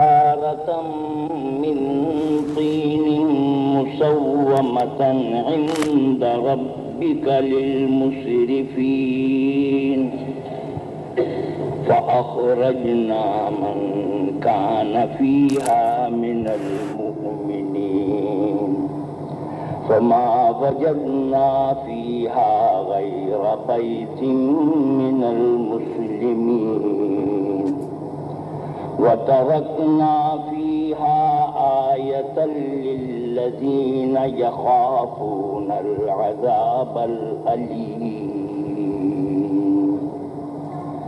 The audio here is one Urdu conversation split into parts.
حجارة من طين مسومة عند ربك للمسرفين فأخرجنا من كان فيها من المؤمنين فما وجدنا فيها غير بيت من المسلمين وتركنا فيها آية للذين يخافون العذاب الأليم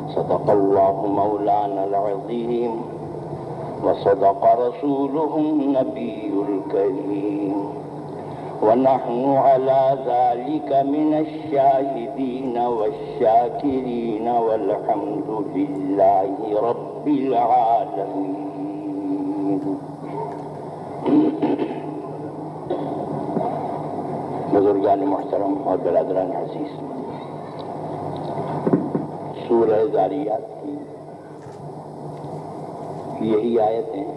صدق الله مولانا العظيم وصدق رسوله النبي الكريم ونحن على ذلك من الشاهدين والشاكرين والحمد لله رب العالمين. بزرگان محترم اور برادران عزیز، سورہ ذاریات کی یہی آیتیں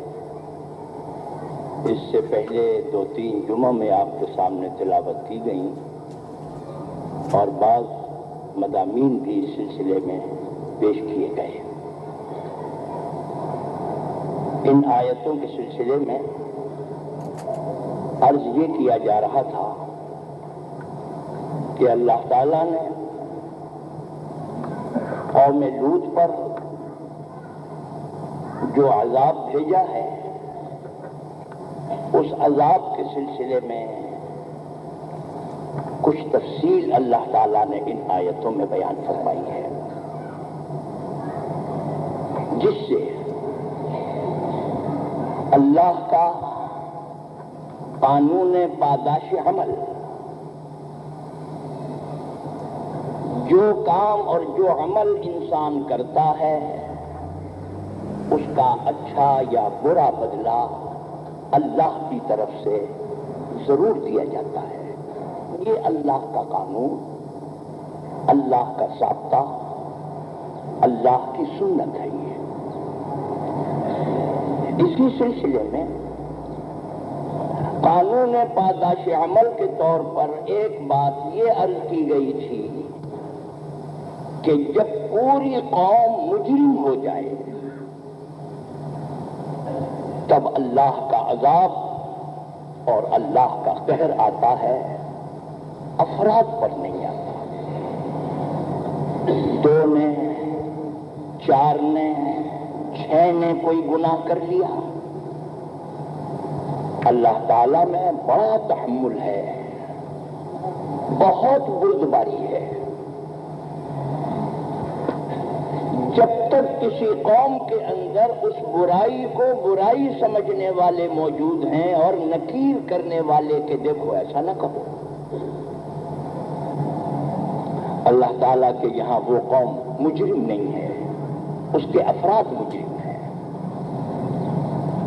اس سے پہلے 2-3 جمعوں میں آپ کے سامنے تلاوت کی گئیں اور بعض مضامین بھی اس سلسلے میں پیش کیے گئے. ان آیتوں کے سلسلے میں عرض یہ کیا جا رہا تھا کہ اللہ تعالیٰ نے قوم لوط پر جو عذاب بھیجا ہے اس عذاب کے سلسلے میں کچھ تفصیل اللہ تعالیٰ نے ان آیتوں میں بیان فرمائی ہے، جس سے اللہ کا قانون پاداش عمل، جو کام اور جو عمل انسان کرتا ہے اس کا اچھا یا برا بدلہ اللہ کی طرف سے ضرور دیا جاتا ہے. یہ اللہ کا قانون، اللہ کا ضابطہ، اللہ کی سنت ہے. یہ اسی سلسلے میں قانون پاداش عمل کے طور پر ایک بات یہ عرض کی گئی تھی کہ جب پوری قوم مجرم ہو جائے تب اللہ کا عذاب اور اللہ کا قہر آتا ہے، افراد پر نہیں آتا. 2 نے، 4 نے، 6 نے کوئی گناہ کر لیا، اللہ تعالیٰ میں بڑا تحمل ہے، بہت بردباری ہے. جب تک کسی قوم کے اندر اس برائی کو برائی سمجھنے والے موجود ہیں اور نکیر کرنے والے کہ دیکھو ایسا نہ کہو، اللہ تعالیٰ کے یہاں وہ قوم مجرم نہیں ہے، اس کے افراد مجرم ہیں.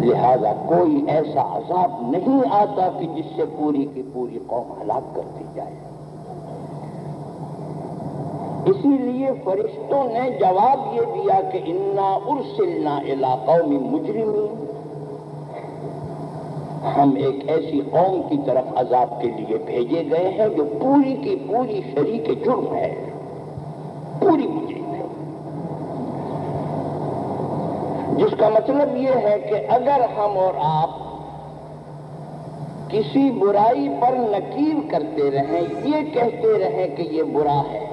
لہذا کوئی ایسا عذاب نہیں آتا کہ جس سے پوری کی پوری قوم ہلاک کر دی جائے. اسی لیے فرشتوں نے جواب یہ دیا کہ انا ارسلنا الی قوم مجرمین، ہم ایک ایسی قوم کی طرف عذاب کے لیے بھیجے گئے ہیں جو پوری کی پوری شریک جرم ہے، پوری مجرم ہے. جس کا مطلب یہ ہے کہ اگر ہم اور آپ کسی برائی پر نکیر کرتے رہیں، یہ کہتے رہیں کہ یہ برا ہے،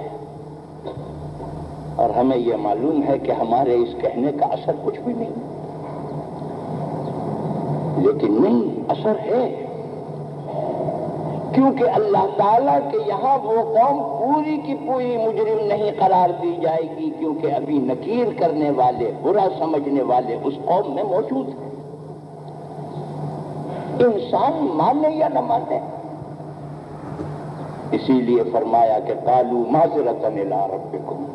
اور ہمیں یہ معلوم ہے کہ ہمارے اس کہنے کا اثر کچھ بھی نہیں، لیکن نہیں، اثر ہے، کیونکہ اللہ تعالیٰ کے یہاں وہ قوم پوری کی پوری مجرم نہیں قرار دی جائے گی، کیونکہ ابھی نکیر کرنے والے، برا سمجھنے والے اس قوم میں موجود ہیں. انسان مانے یا نہ مانے. اسی لیے فرمایا کہ قالوا معذرۃ الی ربکم،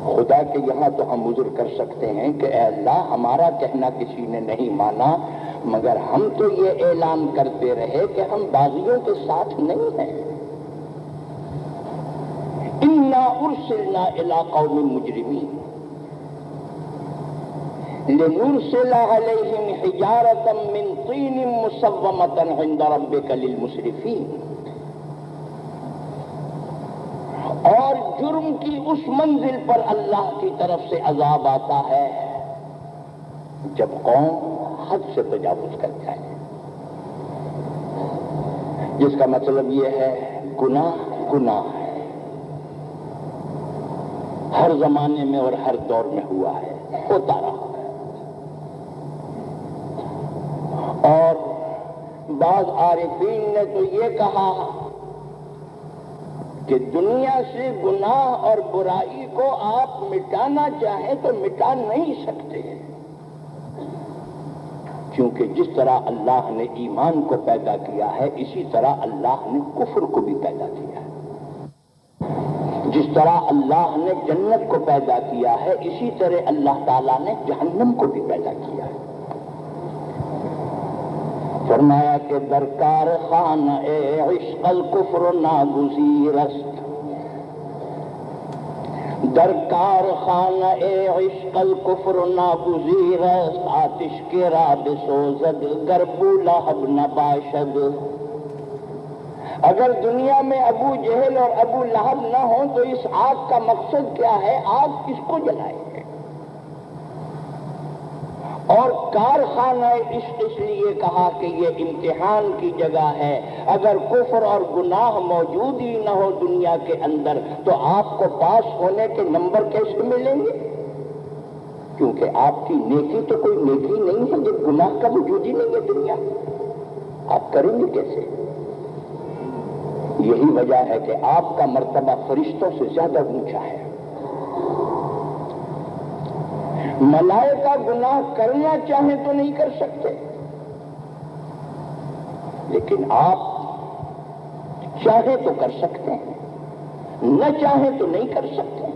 خدا کے یہاں تو ہم عذر کر سکتے ہیں کہ اے اللہ ہمارا کہنا کسی نے نہیں مانا، مگر ہم تو یہ اعلان کرتے رہے کہ ہم باغیوں کے ساتھ نہیں ہیں. انا ارسلنا الی قوم مجرمین، لنرسل علیہم حجارۃ من طین مسومۃ عند ربک للمسرفین، اور جرم کی اس منزل پر اللہ کی طرف سے عذاب آتا ہے جب قوم حد سے تجاوز کر جائے، جس کا مطلب یہ ہے گناہ گناہ ہے، ہر زمانے میں اور ہر دور میں ہوا ہے، ہوتا رہا ہے۔ اور بعض عارفین نے تو یہ کہا کہ دنیا سے گناہ اور برائی کو آپ مٹانا چاہیں تو مٹا نہیں سکتے، کیونکہ جس طرح اللہ نے ایمان کو پیدا کیا ہے اسی طرح اللہ نے کفر کو بھی پیدا کیا ہے، جس طرح اللہ نے جنت کو پیدا کیا ہے اسی طرح اللہ تعالیٰ نے جہنم کو بھی پیدا کیا ہے۔ فرمایا کہ درکار خان اے عشق الکفر ناگزیر است، درکار خان اے عشق الکفر ناگزیر است، آتش کے راب سوزد گر بولہب نباشد۔ اگر دنیا میں ابو جہل اور ابو لہب نہ ہوں تو اس آگ کا مقصد کیا ہے؟ آگ کس کو جلائے گے؟ اور کارخانہ عشق اس لیے کہا کہ یہ امتحان کی جگہ ہے، اگر کفر اور گناہ موجود ہی نہ ہو دنیا کے اندر تو آپ کو پاس ہونے کے نمبر کیسے ملیں گے؟ کیونکہ آپ کی نیکی تو کوئی نیکی نہیں ہے جب گناہ کا وجود ہی نہیں ہے دنیا، آپ کریں گے کیسے؟ یہی وجہ ہے کہ آپ کا مرتبہ فرشتوں سے زیادہ اونچا ہے۔ ملائکہ گناہ کرنا چاہیں تو نہیں کر سکتے، لیکن آپ چاہیں تو کر سکتے ہیں، نہ چاہیں تو نہیں کر سکتے۔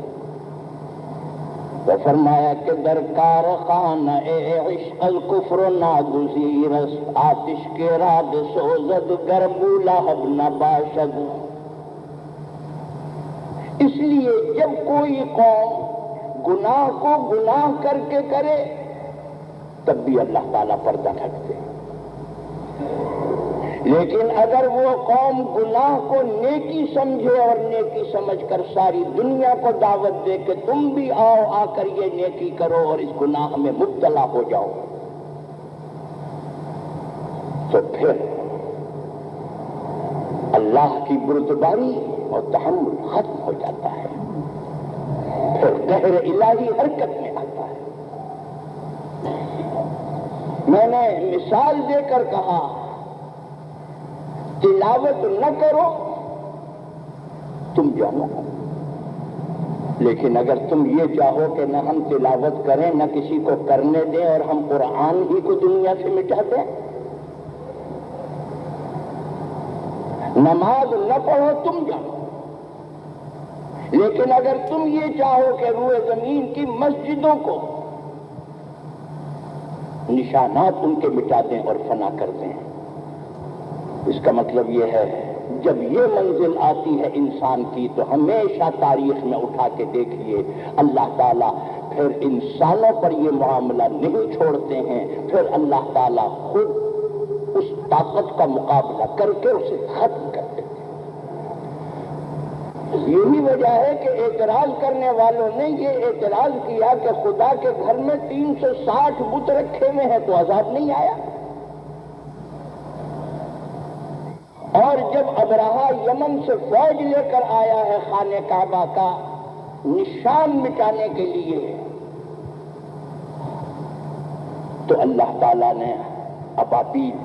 تو فرمایا کہ درکار خانہ اے عشق الکفر ناگزیر است، آتش کے راد سوزد گر بولہب نباشد۔ اس لیے جب کوئی قوم گناہ کو گناہ کر کے کرے تب بھی اللہ تعالیٰ پردہ ڈھکتے، لیکن اگر وہ قوم گناہ کو نیکی سمجھے اور نیکی سمجھ کر ساری دنیا کو دعوت دے کہ تم بھی آؤ، آ کر یہ نیکی کرو اور اس گناہ میں مبتلا ہو جاؤ، تو پھر اللہ کی بردباری اور تحمل ختم ہو جاتا ہے، پھر قہر الہی حرکت میں آتا ہے۔ میں نے مثال دے کر کہا تلاوت نہ کرو تم جانو، لیکن اگر تم یہ چاہو کہ نہ ہم تلاوت کریں نہ کسی کو کرنے دیں اور ہم قرآن ہی کو دنیا سے مٹا دیں، نماز نہ پڑھو تم جانو، لیکن اگر تم یہ چاہو کہ روئے زمین کی مسجدوں کو نشانات ان کے مٹا دیں اور فنا کر دیں، اس کا مطلب یہ ہے جب یہ منزل آتی ہے انسان کی تو ہمیشہ تاریخ میں اٹھا کے دیکھیے اللہ تعالیٰ پھر انسانوں پر یہ معاملہ نہیں چھوڑتے ہیں، پھر اللہ تعالیٰ خود اس طاقت کا مقابلہ کر کے اسے ختم کر دیتے ہیں۔ یہی وجہ ہے کہ اعتراض کرنے والوں نے یہ اعتراض کیا کہ خدا کے گھر میں 360 بت رکھے ہوئے ہیں تو عذاب نہیں آیا، اور جب ابرہہ یمن سے فوج لے کر آیا ہے خانہ کعبہ کا نشان مٹانے کے لیے تو اللہ تعالیٰ نے ابابیل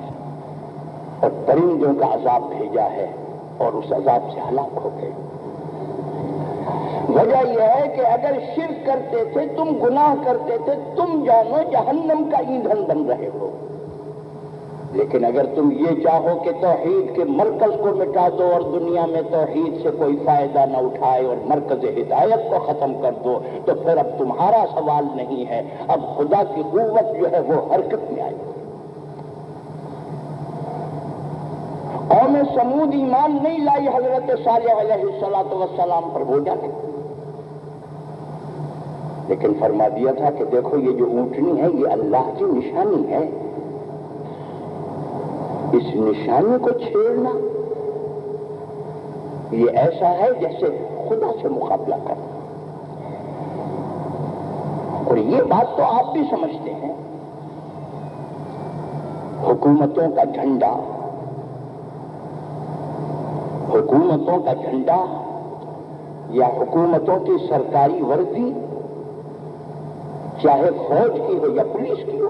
اور پرندوں کا عذاب بھیجا ہے اور اس عذاب سے ہلاک ہو گئے۔ وجہ یہ ہے کہ اگر شرک کرتے تھے، تم گناہ کرتے تھے، تم جانو جہنم کا ایندھن بن رہے ہو، لیکن اگر تم یہ چاہو کہ توحید کے مرکز کو مٹا دو اور دنیا میں توحید سے کوئی فائدہ نہ اٹھائے اور مرکز ہدایت کو ختم کر دو تو پھر اب تمہارا سوال نہیں ہے، اب خدا کی قوت جو ہے وہ حرکت میں آئے۔ قوم سمود ایمان نہیں لائی حضرت صالح علیہ السلام پر، ہو جانے، لیکن فرما دیا تھا کہ دیکھو یہ جو اونٹنی ہے یہ اللہ کی نشانی ہے، اس نشانی کو چھیڑنا یہ ایسا ہے جیسے خدا سے مقابلہ کرنا۔ اور یہ بات تو آپ بھی سمجھتے ہیں، حکومتوں کا جھنڈا یا حکومتوں کی سرکاری وردی، چاہے فوج کی ہو یا پولیس کی ہو،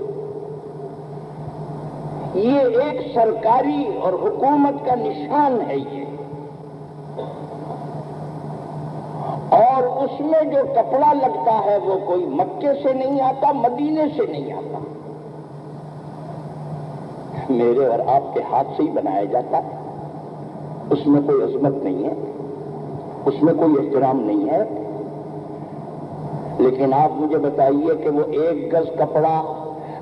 یہ ایک سرکاری اور حکومت کا نشان ہے یہ، اور اس میں جو کپڑا لگتا ہے وہ کوئی مکے سے نہیں آتا، مدینے سے نہیں آتا، میرے اور آپ کے ہاتھ سے ہی بنایا جاتا ہے۔ اس میں کوئی عظمت نہیں ہے، اس میں کوئی احترام نہیں ہے۔ لیکن آپ مجھے بتائیے کہ وہ 1 گز کپڑا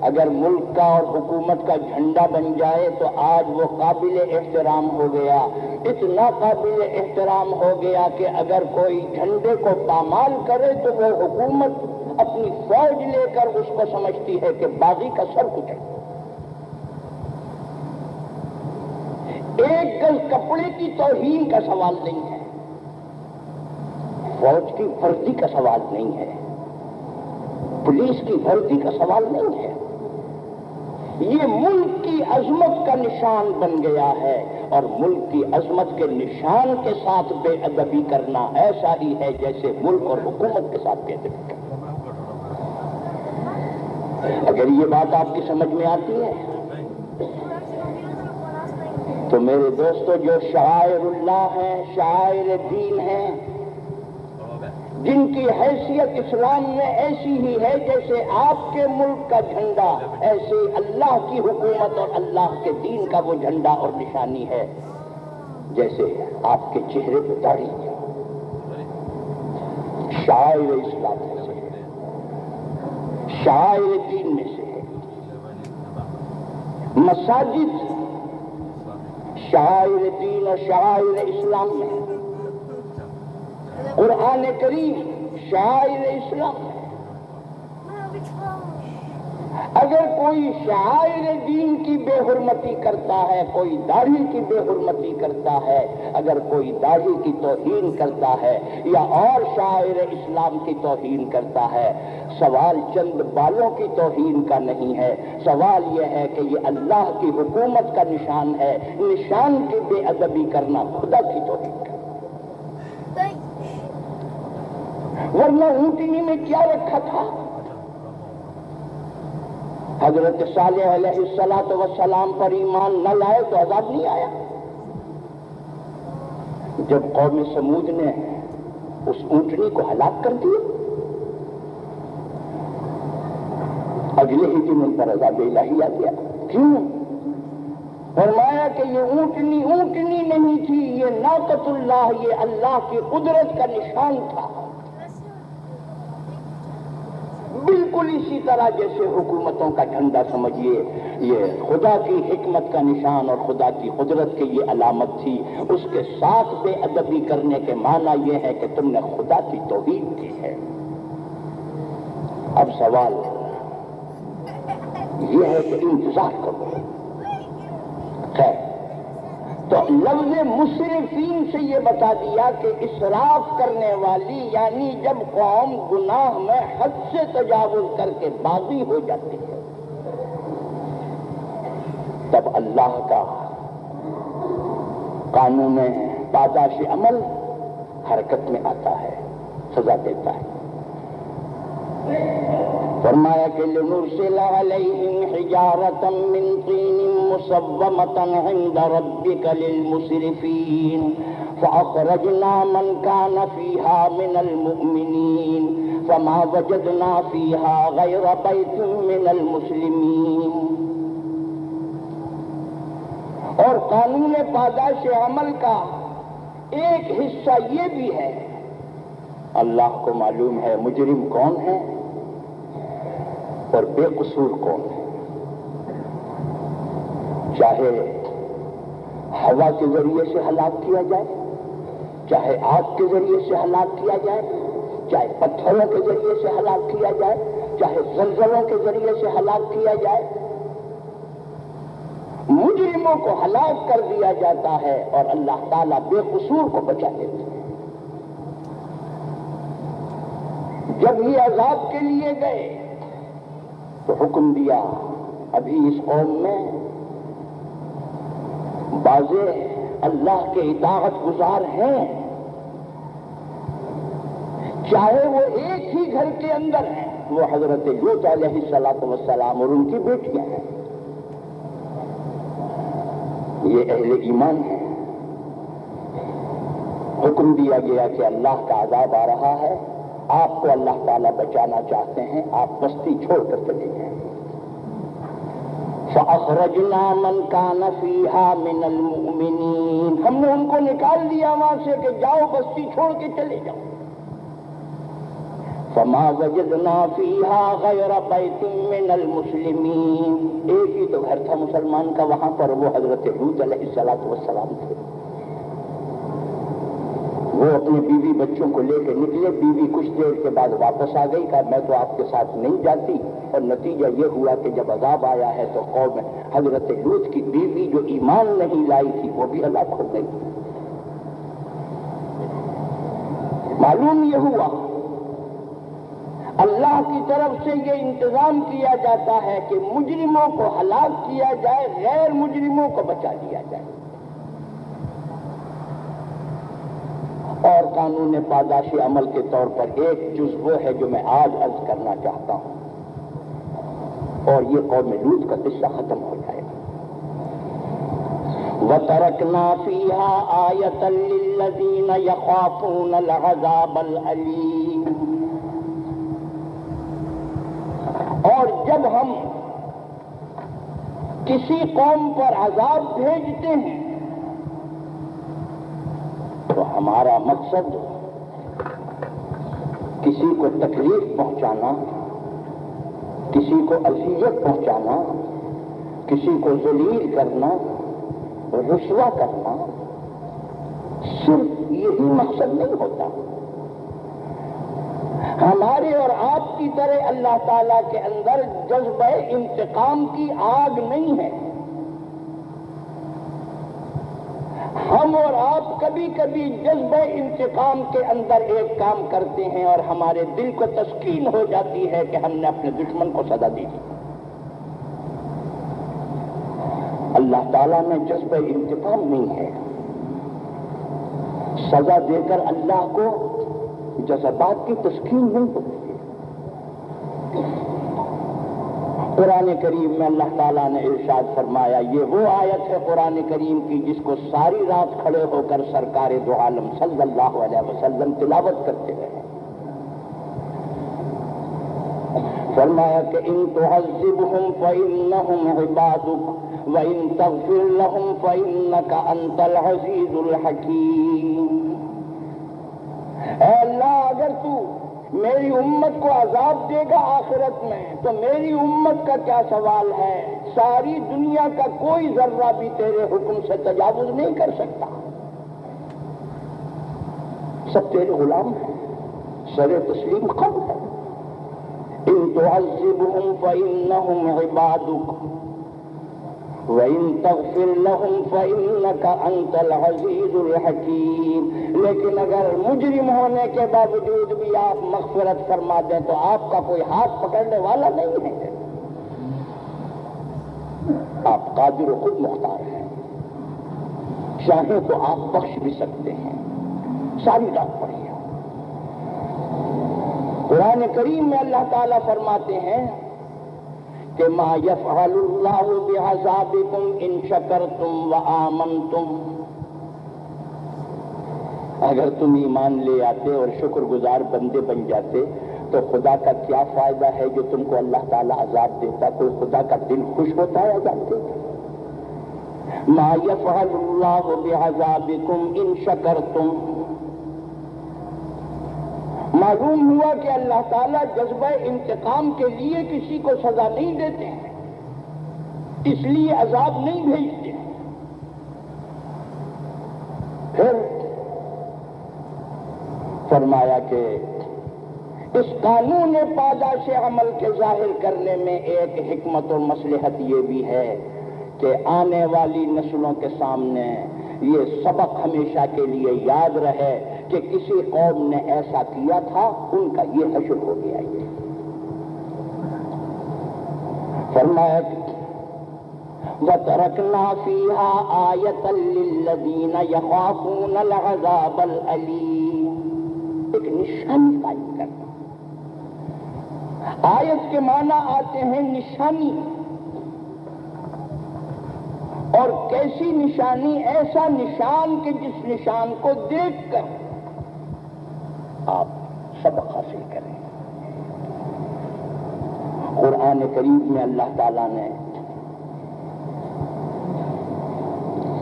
اگر ملک کا اور حکومت کا جھنڈا بن جائے تو آج وہ قابل احترام ہو گیا، اتنا قابل احترام ہو گیا کہ اگر کوئی جھنڈے کو پامال کرے تو وہ حکومت اپنی فوج لے کر اس کو سمجھتی ہے کہ باغی کا سر کچل۔ 1 گز کپڑے کی توہین کا سوال نہیں ہے، فوج کی وردی کا سوال نہیں ہے، پولیس کی وردی کا سوال نہیں ہے، یہ ملک کی عظمت کا نشان بن گیا ہے، اور ملک کی عظمت کے نشان کے ساتھ بے ادبی کرنا ایسا ہی ہے جیسے ملک اور حکومت کے ساتھ بے ادبی کرنا۔ اگر یہ بات آپ کی سمجھ میں آتی ہے تو میرے دوستو، جو شعائر اللہ ہیں، شعائر دین ہیں، جن کی حیثیت اسلام میں ایسی ہی ہے جیسے آپ کے ملک کا جھنڈا، ایسے اللہ کی حکومت اور اللہ کے دین کا وہ جھنڈا اور نشانی ہے، جیسے آپ کے چہرے پہ داڑھی ہے، شعائر اسلام میں سے ہے، شعائر دین میں سے ہے۔ مساجد شعائر دین اور شعائر اسلام میں ہے، قرآن کریم شعائر اسلام ہے۔ اگر کوئی شعائر دین کی بے حرمتی کرتا ہے، کوئی داڑھی کی بے حرمتی کرتا ہے، اگر کوئی داڑھی کی توہین کرتا ہے یا اور شعائر اسلام کی توہین کرتا ہے، سوال چند بالوں کی توہین کا نہیں ہے، سوال یہ ہے کہ یہ اللہ کی حکومت کا نشان ہے، نشان کی بے ادبی کرنا خدا کی توہین کرنا۔ ورنہ اونٹنی میں کیا رکھا تھا؟ حضرت صالح علیہ السلام پر ایمان نہ لائے تو عذاب نہیں آیا؟ جب قوم سمود نے اس اونٹنی کو ہلاک کر دیا، اگلے ہی دن ان پر عذاب الہی آ گیا۔ کیوں؟ فرمایا کہ یہ اونٹنی نہیں تھی، یہ ناقۃ اللہ، یہ اللہ کی قدرت کا نشان تھا۔ بالکل اسی طرح جیسے حکومتوں کا جھنڈا سمجھیے یہ خدا کی حکمت کا نشان اور خدا کی قدرت کی یہ علامت تھی، اس کے ساتھ بے ادبی کرنے کے معنی یہ ہے کہ تم نے خدا کی توہین کی ہے۔ اب سوال یہ ہے کہ انتظار کرو۔ خیر، تو لفظ مسرفین سے یہ بتا دیا کہ اسراف کرنے والی، یعنی جب قوم گناہ میں حد سے تجاوز کر کے باغی ہو جاتی ہے تب اللہ کا قانون پاداش عمل حرکت میں آتا ہے، سزا دیتا ہے۔ فرمایا کہ لنرسل علیہم حجارۃ من طین مصومۃ عند ربک للمسرفین فاخرجنا من کان فیہا من المؤمنین فما وجدنا فیہا غیر بیت من المسلمین۔ اور قانون پاداش عمل کا ایک حصہ یہ بھی ہے، اللہ کو معلوم ہے مجرم کون ہے اور بے قصور کون ہے۔ چاہے ہوا کے ذریعے سے ہلاک کیا جائے، چاہے آگ کے ذریعے سے ہلاک کیا جائے، چاہے پتھروں کے ذریعے سے ہلاک کیا جائے، چاہے زلزلوں کے ذریعے سے ہلاک کیا جائے، مجرموں کو ہلاک کر دیا جاتا ہے اور اللہ تعالیٰ بے قصور کو بچا دیتے ہیں۔ جب یہ عذاب کے لیے گئے تو حکم دیا، ابھی اس قوم میں بعضے اللہ کے اطاعت گزار ہیں، چاہے وہ ایک ہی گھر کے اندر ہیں، وہ حضرت لوط علیہ السلام اور ان کی بیٹیاں ہیں، یہ اہل ایمان ہیں۔ حکم دیا گیا کہ اللہ کا عذاب آ رہا ہے، آپ کو اللہ تعالیٰ بچانا چاہتے ہیں، آپ بستی چھوڑ کر چلے جائیں۔ فَأَخْرَجْنَا مَنْ كَانَ فِيهَا مِنَ الْمُؤْمِنِينَ، ہم نے ان کو نکال دیا وہاں سے کہ جاؤ بستی چھوڑ کے چلے جاؤ۔ فَمَا وَجَدْنَا فِيهَا غَيْرَ بَيْتٍ مِّنَ الْمُسْلِمِينَ، ایک ہی تو گھر تھا مسلمان کا وہاں پر، وہ حضرت لوط علیہ السلام تھے۔ وہ اپنے بیوی بچوں کو لے کے نکلے، بیوی کچھ دیر کے بعد واپس آ گئی، کہا میں تو آپ کے ساتھ نہیں جاتی، اور نتیجہ یہ ہوا کہ جب عذاب آیا ہے تو قوم حضرت لوط کی بیوی جو ایمان نہیں لائی تھی وہ بھی ہلاک ہو گئی۔ معلوم یہ ہوا اللہ کی طرف سے یہ انتظام کیا جاتا ہے کہ مجرموں کو ہلاک کیا جائے، غیر مجرموں کو بچا دیا جائے۔ اور قانون پاداش عمل کے طور پر ایک جز وہ ہے جو میں آج عرض کرنا چاہتا ہوں، اور یہ قوم لوط کا قصہ ختم ہو جائے گا۔ وَتَرَكْنَا فِيهَا آيَةً لِّلَّذِينَ يَخَافُونَ الْعَذَابَ الْأَلِيمَ، اور جب ہم کسی قوم پر عذاب بھیجتے ہیں تو ہمارا مقصد کسی کو تکلیف پہنچانا، کسی کو اذیت پہنچانا، کسی کو ذلیل کرنا، رسوا کرنا، صرف یہی مقصد نہیں ہوتا۔ ہمارے اور آپ کی طرح اللہ تعالیٰ کے اندر جذبہ انتقام کی آگ نہیں ہے۔ ہم اور آپ کبھی کبھی جذبہ انتقام کے اندر ایک کام کرتے ہیں اور ہمارے دل کو تسکین ہو جاتی ہے کہ ہم نے اپنے دشمن کو سزا دی تھی۔ اللہ تعالیٰ میں جذبہ انتقام نہیں ہے۔ سزا دے کر اللہ کو جذبات کی تسکین نہیں ہوتی ہے۔ قرآن کریم میں اللہ تعالیٰ نے ارشاد فرمایا، یہ وہ آیت ہے قرآن کریم کی جس کو ساری رات کھڑے ہو کر سرکار دو عالم صلی اللہ علیہ وسلم تلاوت کرتے رہے۔ فرمایا کہ ان تعذبهم فإنهم عبادك وإن تغفر لهم فإنك أنت العزيز الحكيم۔ اے اللہ، اگر تو میری امت کو عذاب دے گا آخرت میں تو میری امت کا کیا سوال ہے؟ ساری دنیا کا کوئی ذرہ بھی تیرے حکم سے تجاوز نہیں کر سکتا، سب تیرے غلام ہیں، سر تسلیم خم ہے۔ ان تعذبهم فإنهم عبادك وَإِن تَغْفِرْ لَهُمْ فَإِنَّكَ أَنْتَ الْعَزِيزُ الْحَكِيمُ، لیکن اگر مجرم ہونے کے باوجود بھی آپ مغفرت فرما دیں تو آپ کا کوئی ہاتھ پکڑنے والا نہیں ہے، آپ قادر و خود مختار ہیں، چاہیں تو آپ بخش بھی سکتے ہیں۔ ساری رات پڑھی ہے قرآن کریم میں اللہ تعالیٰ فرماتے ہیں کہ ما یفعل اللہ بعذابکم ان شکرتم وآمنتم، اگر تم ایمان لے آتے اور شکر گزار بندے بن جاتے تو خدا کا کیا فائدہ ہے جو تم کو اللہ تعالیٰ عذاب دیتا؟ کوئی خدا کا دل خوش ہوتا ہے عذاب دیتا؟ ما یفعل اللہ بعذابکم ان شکرتم، معلوم ہوا کہ اللہ تعالیٰ جذبہ انتقام کے لیے کسی کو سزا نہیں دیتے ہیں، اس لیے عذاب نہیں بھیجتے۔ پھر فرمایا کہ اس قانون پاداش عمل کے ظاہر کرنے میں ایک حکمت اور مصلحت یہ بھی ہے کہ آنے والی نسلوں کے سامنے یہ سبق ہمیشہ کے لیے یاد رہے کہ کسی قوم نے ایسا کیا تھا، ان کا یہ حشر ہو گیا۔ یہ فرمایا وَتَرَكْنَا فِيهَا آيَةً لِّلَّذِينَ يَخَافُونَ الْعَذَابَ الْأَلِيمَ، ایک نشانی قائم کرنا۔ آیت کے معنی آتے ہیں نشانی، اور کیسی نشانی؟ ایسا نشان کہ جس نشان کو دیکھ کر آپ سبق حاصل کریں۔ قرآن کریم میں اللہ تعالیٰ نے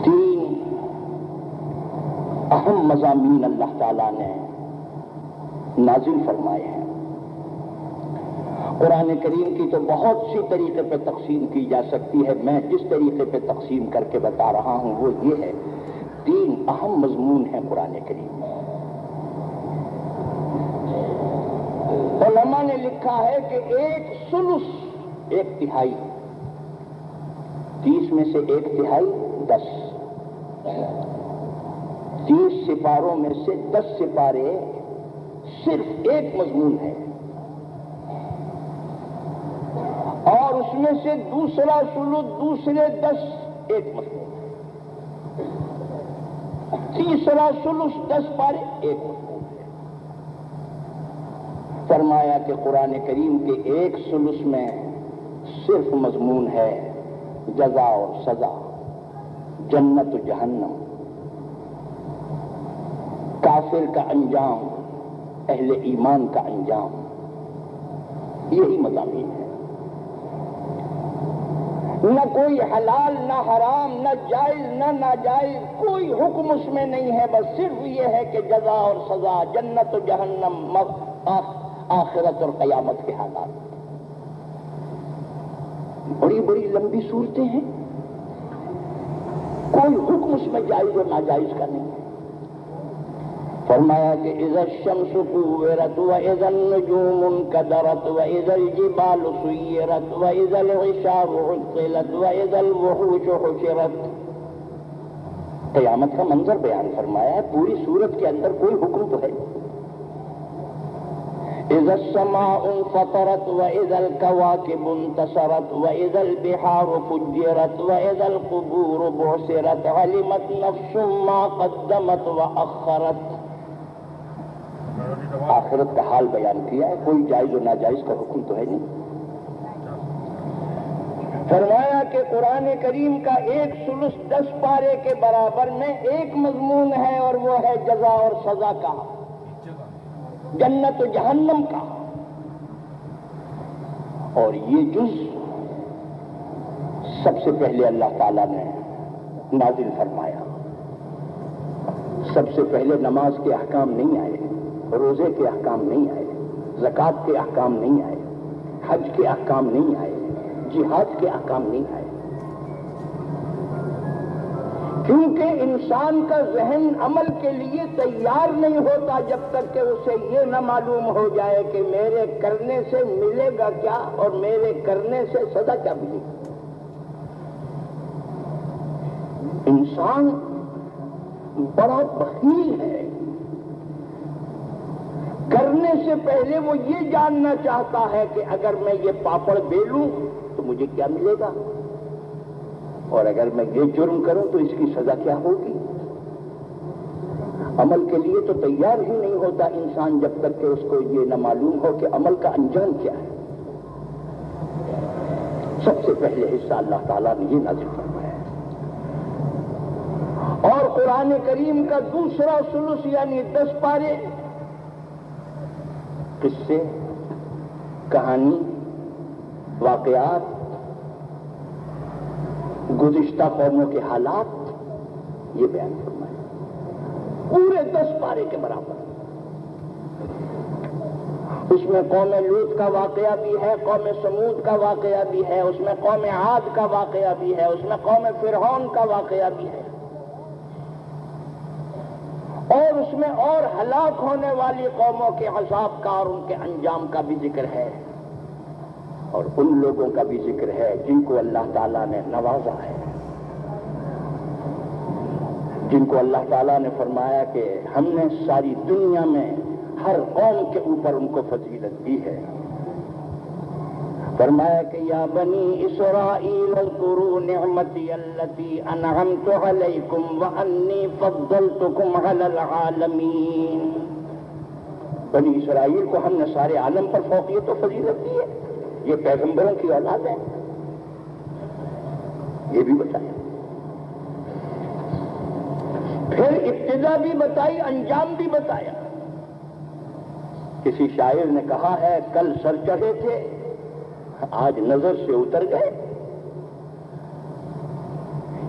3 اہم مضامین اللہ تعالیٰ نے نازل فرمائے ہیں۔ قرآن کریم کی تو بہت سی طریقے پہ تقسیم کی جا سکتی ہے، میں جس طریقے پہ تقسیم کر کے بتا رہا ہوں وہ یہ ہے، 3 اہم مضمون ہیں قرآن کریم میں۔ علماء نے لکھا ہے کہ 1/3، 1/3، 30 میں سے 1/3 10، 30 سپاروں میں سے 10 سپارے صرف ایک مضمون ہے، اور اس میں سے دوسرا ثلث دوسرے 10 ایک مضمون ہے، تیسرا ثلث 10 پارے ایک مضمون ہے۔ فرمایا کہ قرآن کریم کے 1 ثلث میں صرف مضمون ہے جزا اور سزا، جنت و جہنم، کافر کا انجام، اہل ایمان کا انجام، یہی مضامین ہے۔ نہ کوئی حلال، نہ حرام، نہ جائز، نہ ناجائز، کوئی حکم اس میں نہیں ہے، بس صرف یہ ہے کہ جزا اور سزا، جنت و جہنم، آخرت اور قیامت کے حالات۔ بڑی بڑی لمبی صورتیں ہیں، کوئی حکم اس میں جائز اور ناجائز کا نہیں ہے۔ فرمایا کہ اذا الشمس كورت واذا النجوم انكدرت واذا الجبال سيرت واذا العشار عطلت واذا الوحوش حشرت، قیامت کا منظر بیان فرمایا ہے، پوری سورت کے اندر کوئی حکم تو ہے۔ اذا السماء انفطرت واذا الكواكب انتثرت واذا البحار فجرت واذا القبور بعثرت علمت نفس ما قدمت واخرت، آخرت کا حال بیان کیا ہے، کوئی جائز و ناجائز کا حکم تو ہے نہیں۔ فرمایا کہ قرآن کریم کا 1 ثلث 10 پارے کے برابر میں ایک مضمون ہے، اور وہ ہے جزا اور سزا کا، جنت و جہنم کا۔ اور یہ جز سب سے پہلے اللہ تعالیٰ نے نازل فرمایا۔ سب سے پہلے نماز کے احکام نہیں آئے، روزے کے احکام نہیں آئے، زکوٰۃ کے احکام نہیں آئے، حج کے احکام نہیں آئے، جہاد کے احکام نہیں آئے، کیونکہ انسان کا ذہن عمل کے لیے تیار نہیں ہوتا جب تک کہ اسے یہ نہ معلوم ہو جائے کہ میرے کرنے سے ملے گا کیا اور میرے کرنے سے سزا کیا ملے گی۔ انسان بڑا بخیل ہے، کرنے سے پہلے وہ یہ جاننا چاہتا ہے کہ اگر میں یہ پاپڑ بیلوں تو مجھے کیا ملے گا، اور اگر میں یہ جرم کروں تو اس کی سزا کیا ہوگی۔ عمل کے لیے تو تیار ہی نہیں ہوتا انسان جب تک کہ اس کو یہ نہ معلوم ہو کہ عمل کا انجام کیا ہے۔ سب سے پہلے حصہ اللہ تعالیٰ نے یہ نازل فرمایا ہے، اور قرآن کریم کا دوسرا ثلث یعنی 10 پارے قصے، کہانی، واقعات، گزشتہ قوموں کے حالات یہ بیان فرمائے، پورے 10 پارے کے برابر۔ اس میں قوم لوط کا واقعہ بھی ہے، قوم سمود کا واقعہ بھی ہے، اس میں قوم عاد کا واقعہ بھی ہے، اس میں قوم فرعون کا واقعہ بھی ہے، اور اس میں اور ہلاک ہونے والی قوموں کے عذاب کا اور ان کے انجام کا بھی ذکر ہے، اور ان لوگوں کا بھی ذکر ہے جن کو اللہ تعالیٰ نے نوازا ہے، جن کو اللہ تعالیٰ نے فرمایا کہ ہم نے ساری دنیا میں ہر قوم کے اوپر ان کو فضیلت دی ہے۔ فرمایا کہ یا بنی اسرائیل اذکروا نعمتی التی انعمت علیکم وانی فضلتکم علی العالمین۔ بنی اسرائیل کو ہم نے سارے عالم پر فوقیت و فضیلت دی ہے، یہ پیغمبروں کی اولاد ہے، یہ بھی بتایا، پھر ابتدا بھی بتائی، انجام بھی بتایا۔ کسی شاعر نے کہا ہے کل سر چڑھے تھے آج نظر سے اتر گئے۔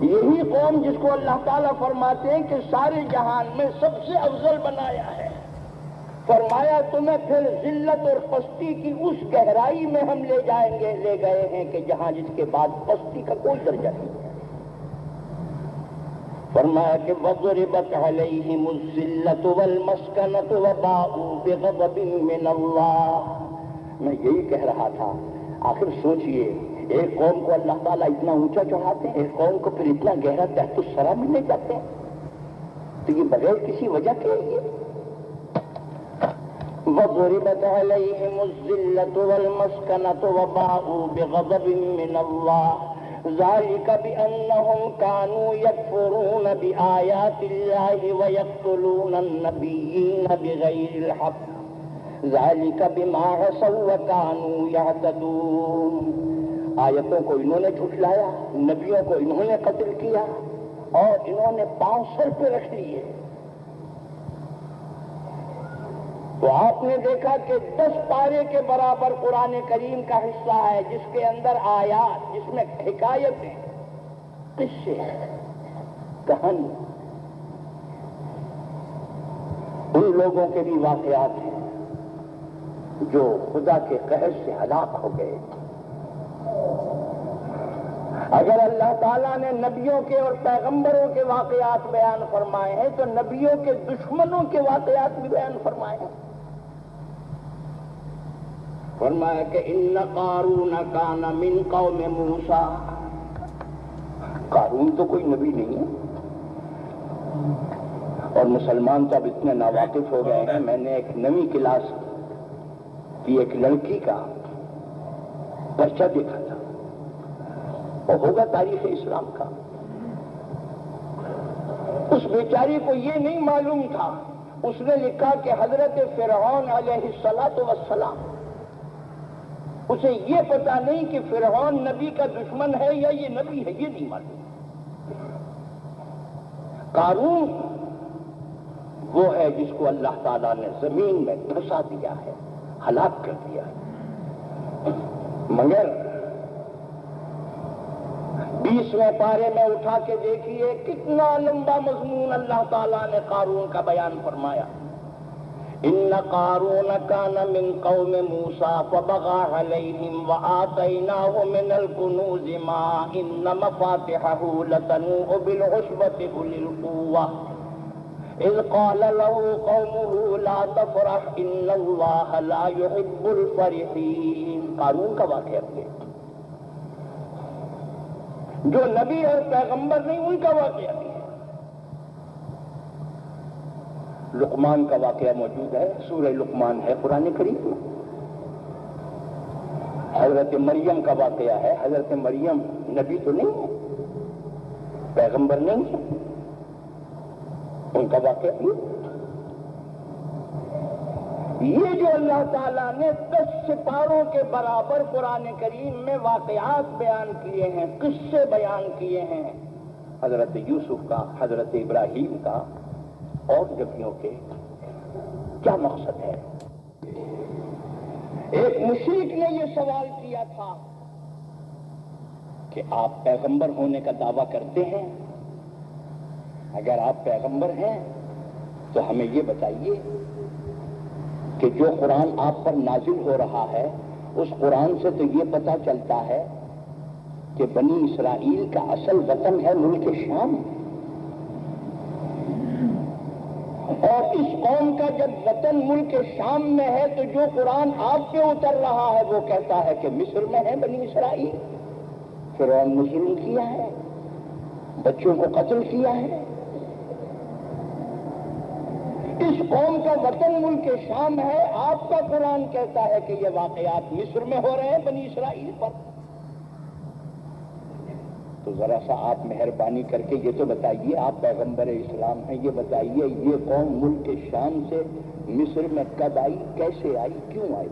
یہی قوم جس کو اللہ تعالیٰ فرماتے ہیں کہ سارے جہان میں سب سے افضل بنایا ہے، فرمایا تمہیں پھر ذلت اور پستی کی اس گہرائی میں ہم لے جائیں گے، لے گئے ہیں کہ جہاں جس کے بعد پستی کا کوئی درجہ نہیں ہے۔ فرمایا کہ وَضُرِبَتْ عَلَيْهِمُ الذِّلَّةُ وَالْمَسْكَنَةُ وَبَاءُوا بِغَضَبٍ مِّنَ اللَّهِ۔ میں یہی کہہ رہا تھا، آخر سوچئے ایک قوم کو اللہ تعالیٰ اتنا اونچا چڑھاتے ہیں، ایک قوم کو پھر اتنا گہرا تحت الثری میں لے جاتے ہیں، تو یہ بغیر کسی وجہ کے لیے۔ وَضُرِبَتْ عَلَيْهِمُ الذِّلَّةُ وَالْمَسْكَنَةُ وَبَاءُوا بِغَضَبٍ مِّنَ اللَّهِ ذَلِكَ بِأَنَّهُمْ كَانُوا يَكْفُرُونَ بِآيَاتِ اللَّهِ وَيَقْتُلُونَ النَّبِيِّينَ بِغَيْرِ الْحَقِّ ذَلِكَ بِمَا عَصَوْا وَكَانُوا يَعْتَدُونَ۔ آیتوں کو انہوں نے جھٹلایا، نبیوں کو انہوں نے قتل کیا، اور انہوں نے پاؤں سر پہ رکھ لیے۔ تو آپ نے دیکھا کہ 10 پارے کے برابر قرآن کریم کا حصہ ہے جس کے اندر آیات، جس میں حکایتیں، قصے، کہانی، ان لوگوں کے بھی واقعات ہیں جو خدا کے قہر سے ہلاک ہو گئے۔ اگر اللہ تعالیٰ نے نبیوں کے اور پیغمبروں کے واقعات بیان فرمائے ہیں تو نبیوں کے دشمنوں کے واقعات بھی بیان فرمائے ہیں۔ فرمایا کہ ان قارون کان من قوم موسیٰ۔ قارون تو کوئی نبی نہیں ہے، اور مسلمان تو اب اتنے ناواقف ہو گئے ہیں۔ میں نے ایک نویں کلاس کی ایک لڑکی کا پرچہ دیکھا تھا، اور ہوگا تاریخ اسلام کا۔ اس بیچاری کو یہ نہیں معلوم تھا، اس نے لکھا کہ حضرت فرعون علیہ السلام، اسے یہ پتا نہیں کہ فرعون نبی کا دشمن ہے یا یہ نبی ہے، یہ نہیں معلوم۔ قارون وہ ہے جس کو اللہ تعالیٰ نے زمین میں دھسا دیا ہے، ہلاک کر دیا ہے۔ مگر 20ویں پارے میں اٹھا کے دیکھیے کتنا لمبا مضمون اللہ تعالیٰ نے قارون کا بیان فرمایا۔ ان قارون کان من قوم موسیٰ فبغى علیہم وآتیناہ من الکنوز ما ان مفاتحہ لتنوء بالعصبۃ اولي القوہ اذ قال له قومه لا تفرح ان اللہ لا يحب الفرحین۔ قارون کا واقعہ ہے، جو نبی اور پیغمبر نہیں ان کا واقعہ بھی ہے۔ لقمان کا واقعہ موجود ہے، سورہ لقمان ہے قرآن کریم میں۔ حضرت مریم کا واقعہ ہے۔ حضرت مریم نبی تو نہیں ہے، پیغمبر نہیں ہے، ان کا واقعہ بھی۔ یہ جو اللہ تعالیٰ نے 10 سپاروں کے برابر قرآن کریم میں واقعات بیان کیے ہیں، قصے بیان کیے ہیں، حضرت یوسف کا، حضرت ابراہیم کا اور نبیوں کے، کیا مقصد ہے؟ ایک مشرک نے یہ سوال کیا تھا کہ آپ پیغمبر ہونے کا دعویٰ کرتے ہیں، اگر آپ پیغمبر ہیں تو ہمیں یہ بتائیے کہ جو قرآن آپ پر نازل ہو رہا ہے اس قرآن سے تو یہ پتہ چلتا ہے کہ بنی اسرائیل کا اصل وطن ہے ملک شام، اور اس قوم کا جب وطن ملک شام میں ہے تو جو قرآن آپ پہ اتر رہا ہے وہ کہتا ہے کہ مصر میں ہے بنی اسرائیل، فرعون نے ظلم کیا ہے، بچوں کو قتل کیا ہے۔ اس قوم کا وطن ملک شام ہے، آپ کا قرآن کہتا ہے کہ یہ واقعات مصر میں ہو رہے ہیں بنی اسرائیل پر۔ تو ذرا سا آپ مہربانی کر کے یہ تو بتائیے، آپ پیغمبر اسلام ہیں، یہ بتائیے یہ قوم ملک شام سے مصر میں کب آئی، کیسے آئی، کیوں آئی؟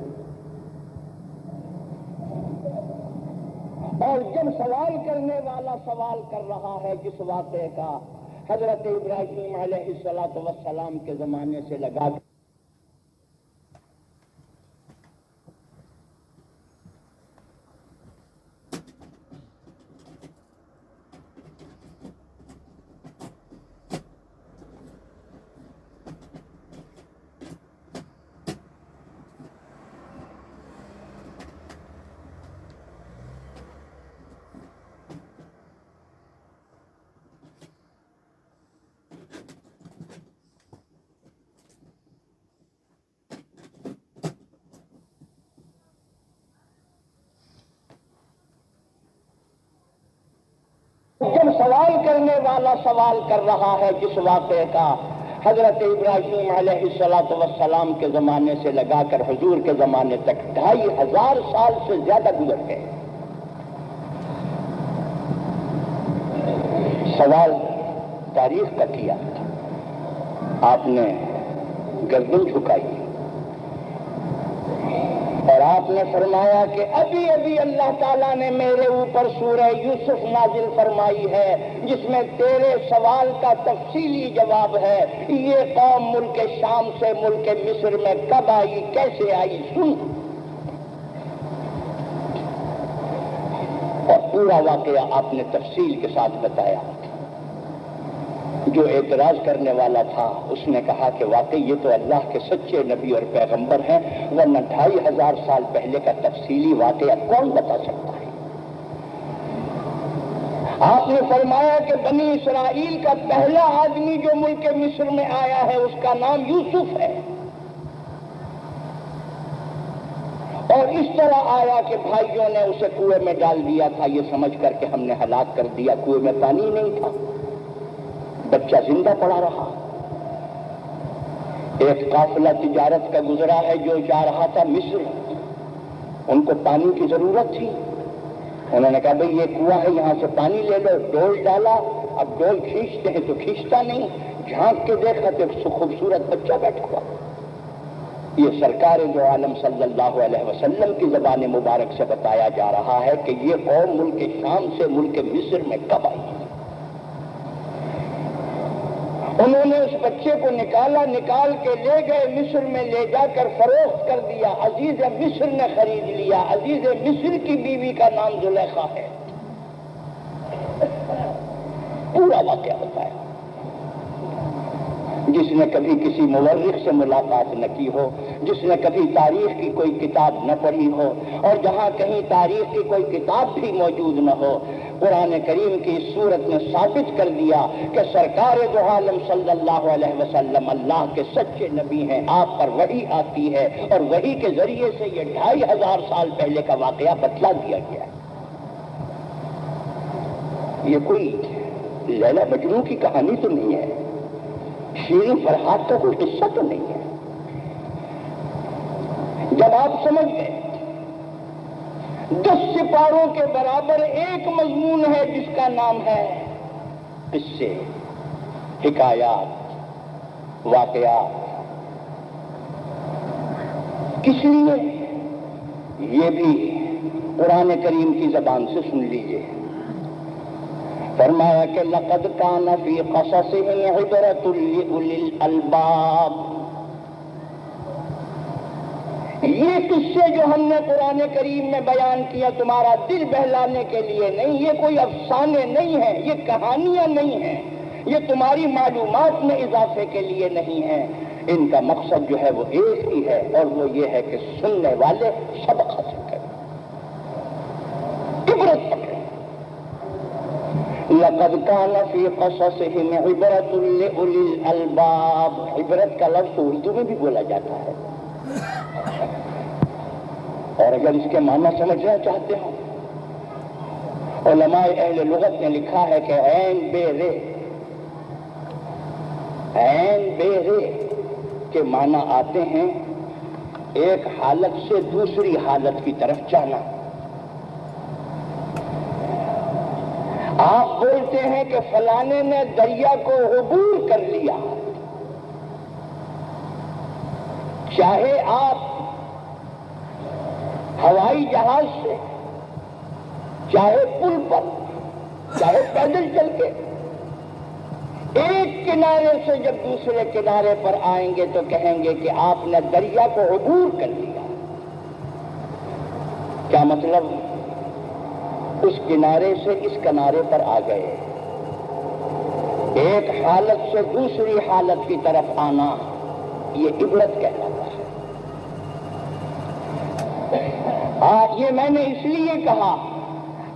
اور جب سوال کرنے والا سوال کر رہا ہے جس واقعے کا، حضرت ابراہیم علیہ السلام کے زمانے سے لگا جب سوال کرنے والا سوال کر رہا ہے جس واقعے کا، حضرت ابراہیم علیہ السلام کے زمانے سے لگا کر حضور کے زمانے تک 2500 سال سے زیادہ گزر گئے۔ سوال تاریخ کا کیا، آپ نے گردن جھکائی اور آپ نے فرمایا کہ ابھی ابھی اللہ تعالیٰ نے میرے اوپر سورہ یوسف نازل فرمائی ہے جس میں تیرے سوال کا تفصیلی جواب ہے، یہ قوم ملک شام سے ملک مصر میں کب آئی، کیسے آئی، سن۔ اور پورا واقعہ آپ نے تفصیل کے ساتھ بتایا۔ جو اعتراض کرنے والا تھا اس نے کہا کہ واقعی یہ تو اللہ کے سچے نبی اور پیغمبر ہیں، ورنہ 2500 سال پہلے کا تفصیلی واقعہ کون بتا سکتا ہے؟ آپ نے فرمایا کہ بنی اسرائیل کا پہلا آدمی جو ملک مصر میں آیا ہے اس کا نام یوسف ہے، اور اس طرح آیا کہ بھائیوں نے اسے کنویں میں ڈال دیا تھا یہ سمجھ کر کہ ہم نے ہلاک کر دیا، کنویں میں پانی نہیں تھا، بچہ زندہ پڑا رہا۔ ایک قافلہ تجارت کا گزرا ہے جو جا رہا تھا مصر، ان کو پانی کی ضرورت تھی، انہوں نے کہا بھئی یہ کنواں ہے یہاں سے پانی لے لو، ڈول ڈالا، اب ڈول کھینچتے ہیں تو کھینچتا نہیں، جھانک کے دیکھا تو ایک خوبصورت بچہ بیٹھا ہوا۔ یہ سرکار دو عالم صلی اللہ علیہ وسلم کی زبان مبارک سے بتایا جا رہا ہے کہ یہ قوم ملک شام سے ملک مصر میں کب آئی۔ انہوں نے اس بچے کو نکال کے لے گئے مصر میں، لے جا کر فروخت کر دیا، عزیز مصر نے خرید لیا، عزیز مصر کی بیوی کا نام زلیخا ہے۔ پورا واقعہ بتایا۔ جس نے کبھی کسی مورخ سے ملاقات نہ کی ہو، جس نے کبھی تاریخ کی کوئی کتاب نہ پڑھی ہو، اور جہاں کہیں تاریخ کی کوئی کتاب بھی موجود نہ ہو، قرآن کریم کی اس صورت نے ثابت کر دیا کہ سرکار دو عالم صلی اللہ علیہ وسلم اللہ کے سچے نبی ہیں، آپ پر وحی آتی ہے اور وحی کے ذریعے سے یہ 2500 سال پہلے کا واقعہ بتلا دیا گیا ہے۔ یہ کوئی لیلا مجنوں کی کہانی تو نہیں ہے، شیریں فرحات کا کوئی قصہ تو نہیں ہے۔ جب آپ سمجھ گئے 10 سپاروں کے برابر ایک مضمون ہے جس کا نام ہے قصے، حکایات، واقعات، کس لیے؟ یہ بھی قرآن کریم کی زبان سے سن لیجئے۔ فرمایا کہ لقد کان فی قصصہم عبرۃ لأولی الالباب، یہ قصے جو ہم نے قرآن کریم میں بیان کیا تمہارا دل بہلانے کے لیے نہیں، یہ کوئی افسانے نہیں ہیں، یہ کہانیاں نہیں ہیں، یہ تمہاری معلومات میں اضافے کے لیے نہیں ہیں، ان کا مقصد جو ہے وہ ایک ہی ہے، اور وہ یہ ہے کہ سننے والے سبق حاصل کریں، عبرت پکڑیں۔ لقد كان في قصصهم عبرۃ لأولی الالباب. عبرت کا لفظ اردو میں بھی بولا جاتا ہے، اور اگر اس کے معنی سمجھنا چاہتے ہو، علماء اہل لغت نے لکھا ہے کہ عین بے رے، عین بے رے کے معنی آتے ہیں ایک حالت سے دوسری حالت کی طرف جانا. آپ بولتے ہیں کہ فلانے نے دریا کو عبور کر لیا، چاہے آپ ہوائی جہاز سے، چاہے پل پر، چاہے پیدل چل کے، ایک کنارے سے جب دوسرے کنارے پر آئیں گے تو کہیں گے کہ آپ نے دریا کو عبور کر لیا. کیا مطلب؟ اس کنارے سے اس کنارے پر آ گئے. ایک حالت سے دوسری حالت کی طرف آنا یہ عبرت کہلاتا ہے. یہ میں نے اس لیے کہا،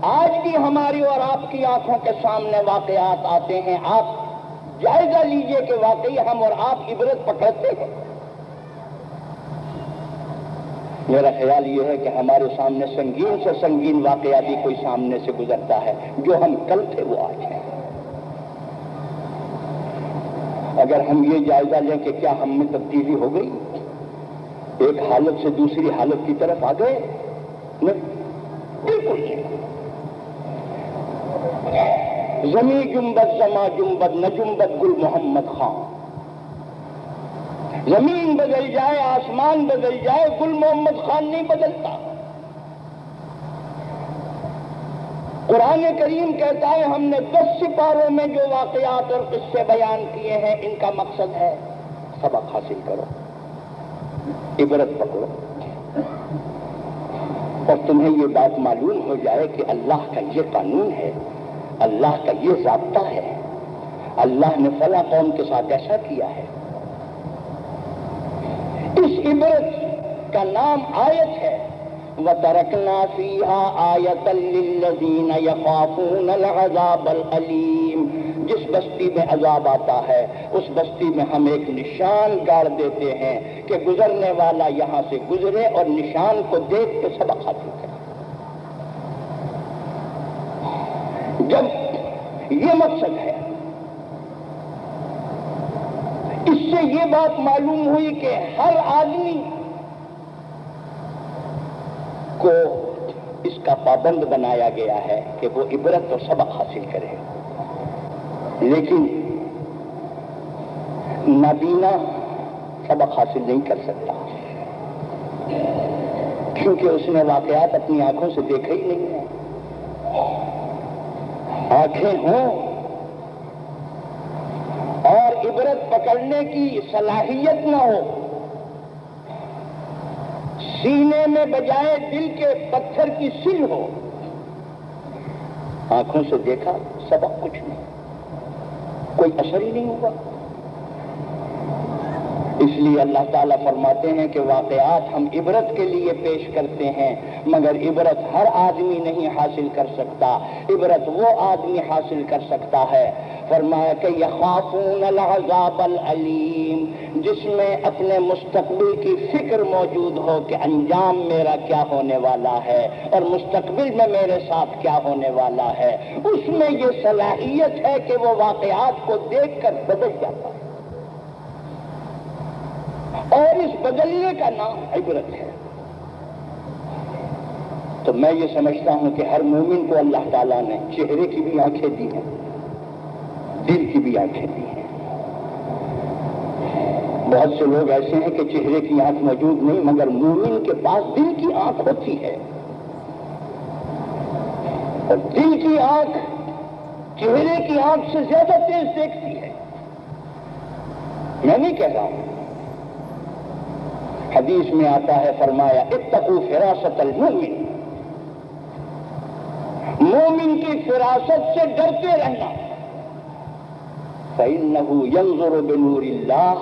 آج بھی ہماری اور آپ کی آنکھوں کے سامنے واقعات آتے ہیں، آپ جائزہ لیجئے کہ واقعی ہم اور آپ عبرت پکڑتے ہیں. میرا خیال یہ ہے کہ ہمارے سامنے سنگین سے سنگین واقعہ بھی کوئی سامنے سے گزرتا ہے. جو ہم کل تھے وہ آج ہیں. اگر ہم یہ جائزہ لیں کہ کیا ہم میں تبدیلی ہو گئی، ایک حالت سے دوسری حالت کی طرف آ گئے؟ نہیں، بالکل نہیں. زمیں جنبد زماں جنبد نہ جنبد گل محمد خان. زمین بدل جائے، آسمان بدل جائے، گل محمد خان نہیں بدلتا. قرآن کریم کہتا ہے ہم نے 10 سپاروں میں جو واقعات اور قصے بیان کیے ہیں، ان کا مقصد ہے سبق حاصل کرو، عبرت پکڑو، اور تمہیں یہ بات معلوم ہو جائے کہ اللہ کا یہ قانون ہے، اللہ کا یہ ضابطہ ہے، اللہ نے فلاں قوم کے ساتھ ایسا کیا ہے. اس عبرت کا نام آیت ہے. وَتَرَكْنَا فِيهَا آیَةً لِّلَّذِينَ يَخَافُونَ الْعَذَابَ الْأَلِيمَ. جس بستی میں عذاب آتا ہے اس بستی میں ہم ایک نشان گاڑ دیتے ہیں کہ گزرنے والا یہاں سے گزرے اور نشان کو دیکھ کے سبق حاصل کرے. جب یہ مقصد ہے، اس سے یہ بات معلوم ہوئی کہ ہر آدمی کو اس کا پابند بنایا گیا ہے کہ وہ عبرت اور سبق حاصل کرے. لیکن نابینا سبق حاصل نہیں کر سکتا، کیونکہ اس نے واقعات اپنی آنکھوں سے دیکھے ہی نہیں ہیں. آنکھیں ہوں اور عبرت پکڑنے کی صلاحیت نہ ہو، سینے میں بجائے دل کے پتھر کی سل ہو، آنکھوں سے دیکھا سبق کچھ نہیں، کوئی اثر ہی نہیں ہوگا. اس لیے اللہ تعالیٰ فرماتے ہیں کہ واقعات ہم عبرت کے لیے پیش کرتے ہیں، مگر عبرت ہر آدمی نہیں حاصل کر سکتا. عبرت وہ آدمی حاصل کر سکتا ہے، فرمایا کہ یخافون العذاب العلیم، جس میں اپنے مستقبل کی فکر موجود ہو کہ انجام میرا کیا ہونے والا ہے اور مستقبل میں میرے ساتھ کیا ہونے والا ہے. اس میں یہ صلاحیت ہے کہ وہ واقعات کو دیکھ کر بدل جاتا ہے، اور اس بدلنے کا نام عبرت ہے. تو میں یہ سمجھتا ہوں کہ ہر مومن کو اللہ تعالیٰ نے چہرے کی بھی آنکھیں دی ہیں، دل کی بھی آنکھیں دی ہیں. بہت سے لوگ ایسے ہیں کہ چہرے کی آنکھ موجود نہیں، مگر مومن کے پاس دل کی آنکھ ہوتی ہے، اور دل کی آنکھ چہرے کی آنکھ سے زیادہ تیز دیکھتی ہے. میں نہیں کہہ رہا ہوں، حدیث میں آتا ہے، فرمایا اتقوا فراست المؤمن، مومن کی فراست سے ڈرتے رہنا. فإنه ينظر بنور اللہ،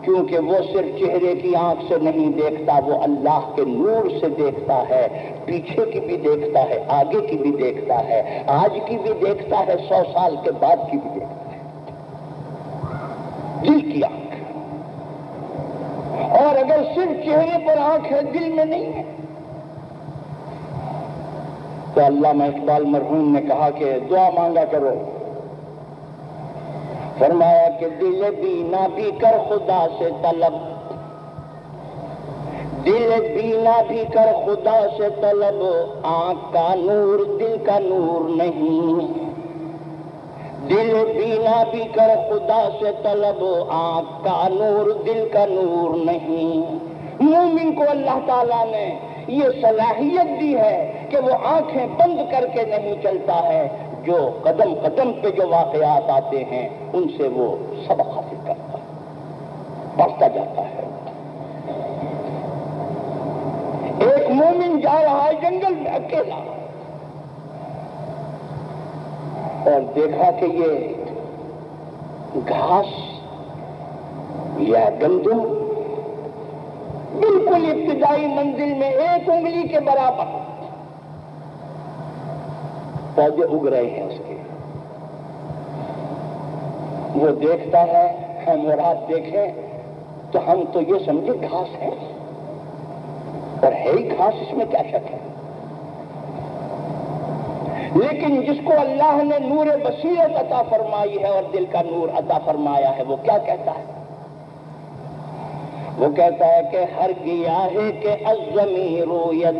کیونکہ وہ صرف چہرے کی آنکھ سے نہیں دیکھتا، وہ اللہ کے نور سے دیکھتا ہے، پیچھے کی بھی دیکھتا ہے، آگے کی بھی دیکھتا ہے، آج کی بھی دیکھتا ہے، 100 سال کے بعد کی بھی دیکھتا ہے، دل کی آنکھ۔ اور اگر صرف چہرے پر آنکھ ہے، دل میں نہیں ہے، تو علامہ اقبال مرحوم نے کہا کہ دعا مانگا کرو، فرمایا کہ دل بینا بھی کر خدا سے طلب، دل بینا بھی کر خدا سے طلب، آنکھ کا نور دل کا نور نہیں، دل بینا بھی کر خدا سے طلب، آنکھ کا نور دل کا نور نہیں۔ مومن کو اللہ تعالیٰ نے یہ صلاحیت دی ہے کہ وہ آنکھیں بند کر کے نہیں چلتا ہے، جو قدم قدم پہ جو واقعات آتے ہیں ان سے وہ سبق حاصل کرتا ہے، پڑھتا جاتا ہے۔ ایک مومن جا رہا ہے جنگل میں اکیلا، اور دیکھا کہ یہ گھاس یا گندم بالکل ابتدائی منزل میں 1 انگلی کے برابر پودے اگ رہے ہیں اس کے، وہ دیکھتا ہے، ہم اور آپ دیکھیں تو ہم تو یہ سمجھے گھاس ہے، اور ہے ہی گھاس، اس میں کیا شک ہے، لیکن جس کو اللہ نے نور بصیرت عطا فرمائی ہے اور دل کا نور عطا فرمایا ہے، وہ کیا کہتا ہے؟ وہ کہتا ہے کہ ہر گیاہ کے الضمیر ید،